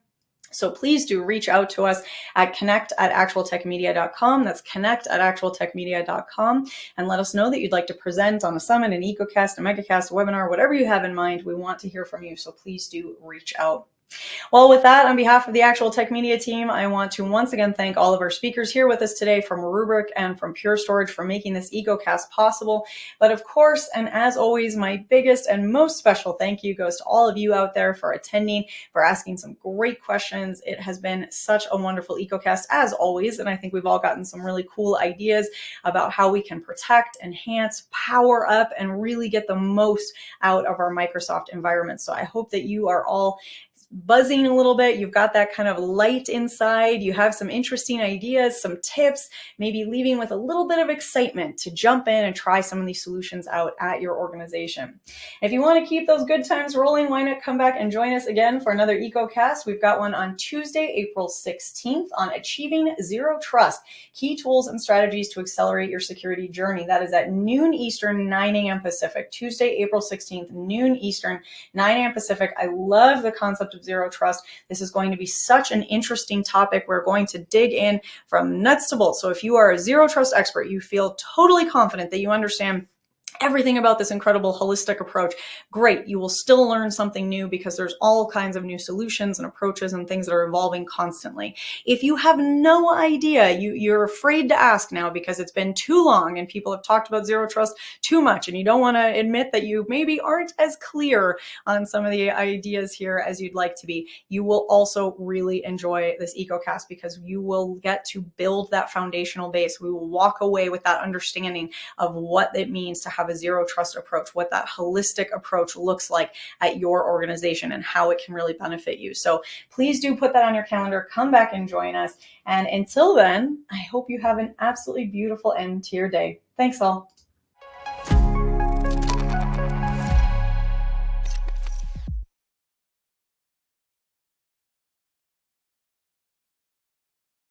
So please do reach out to us at connect@actualtechmedia.com. That's connect@actualtechmedia.com, and let us know that you'd like to present on a summit, an EcoCast, a MegaCast, a webinar, whatever you have in mind. We want to hear from you, so please do reach out. Well, with that, on behalf of the Actual Tech Media team, I want to once again thank all of our speakers here with us today from Rubrik and from Pure Storage for making this EcoCast possible. But of course, and as always, my biggest and most special thank you goes to all of you out there for attending, for asking some great questions. It has been such a wonderful EcoCast as always, and I think we've all gotten some really cool ideas about how we can protect, enhance, power up, and really get the most out of our Microsoft environment. So I hope that you are all buzzing a little bit. You've got that kind of light inside. You have some interesting ideas, some tips, maybe leaving with a little bit of excitement to jump in and try some of these solutions out at your organization. If you want to keep those good times rolling, why not come back and join us again for another EcoCast? We've got one on Tuesday, April 16th on Achieving Zero Trust, Key Tools and Strategies to Accelerate Your Security Journey. That is at noon Eastern, 9 a.m. Pacific. Tuesday, April 16th, noon Eastern, 9 a.m. Pacific. I love the concept of zero trust. This is going to be such an interesting topic. We're going to dig in from nuts to bolts. So if you are a zero trust expert, you feel totally confident that you understand everything about this incredible holistic approach, great. You will still learn something new because there's all kinds of new solutions and approaches and things that are evolving constantly. If you have no idea, you're afraid to ask now because it's been too long and people have talked about zero trust too much, and you don't want to admit that you maybe aren't as clear on some of the ideas here as you'd like to be, you will also really enjoy this EcoCast because you will get to build that foundational base. We will walk away with that understanding of what it means to have a zero trust approach, what that holistic approach looks like at your organization and how it can really benefit you. So please do put that on your calendar, come back and join us. And until then, I hope you have an absolutely beautiful end to your day. Thanks all.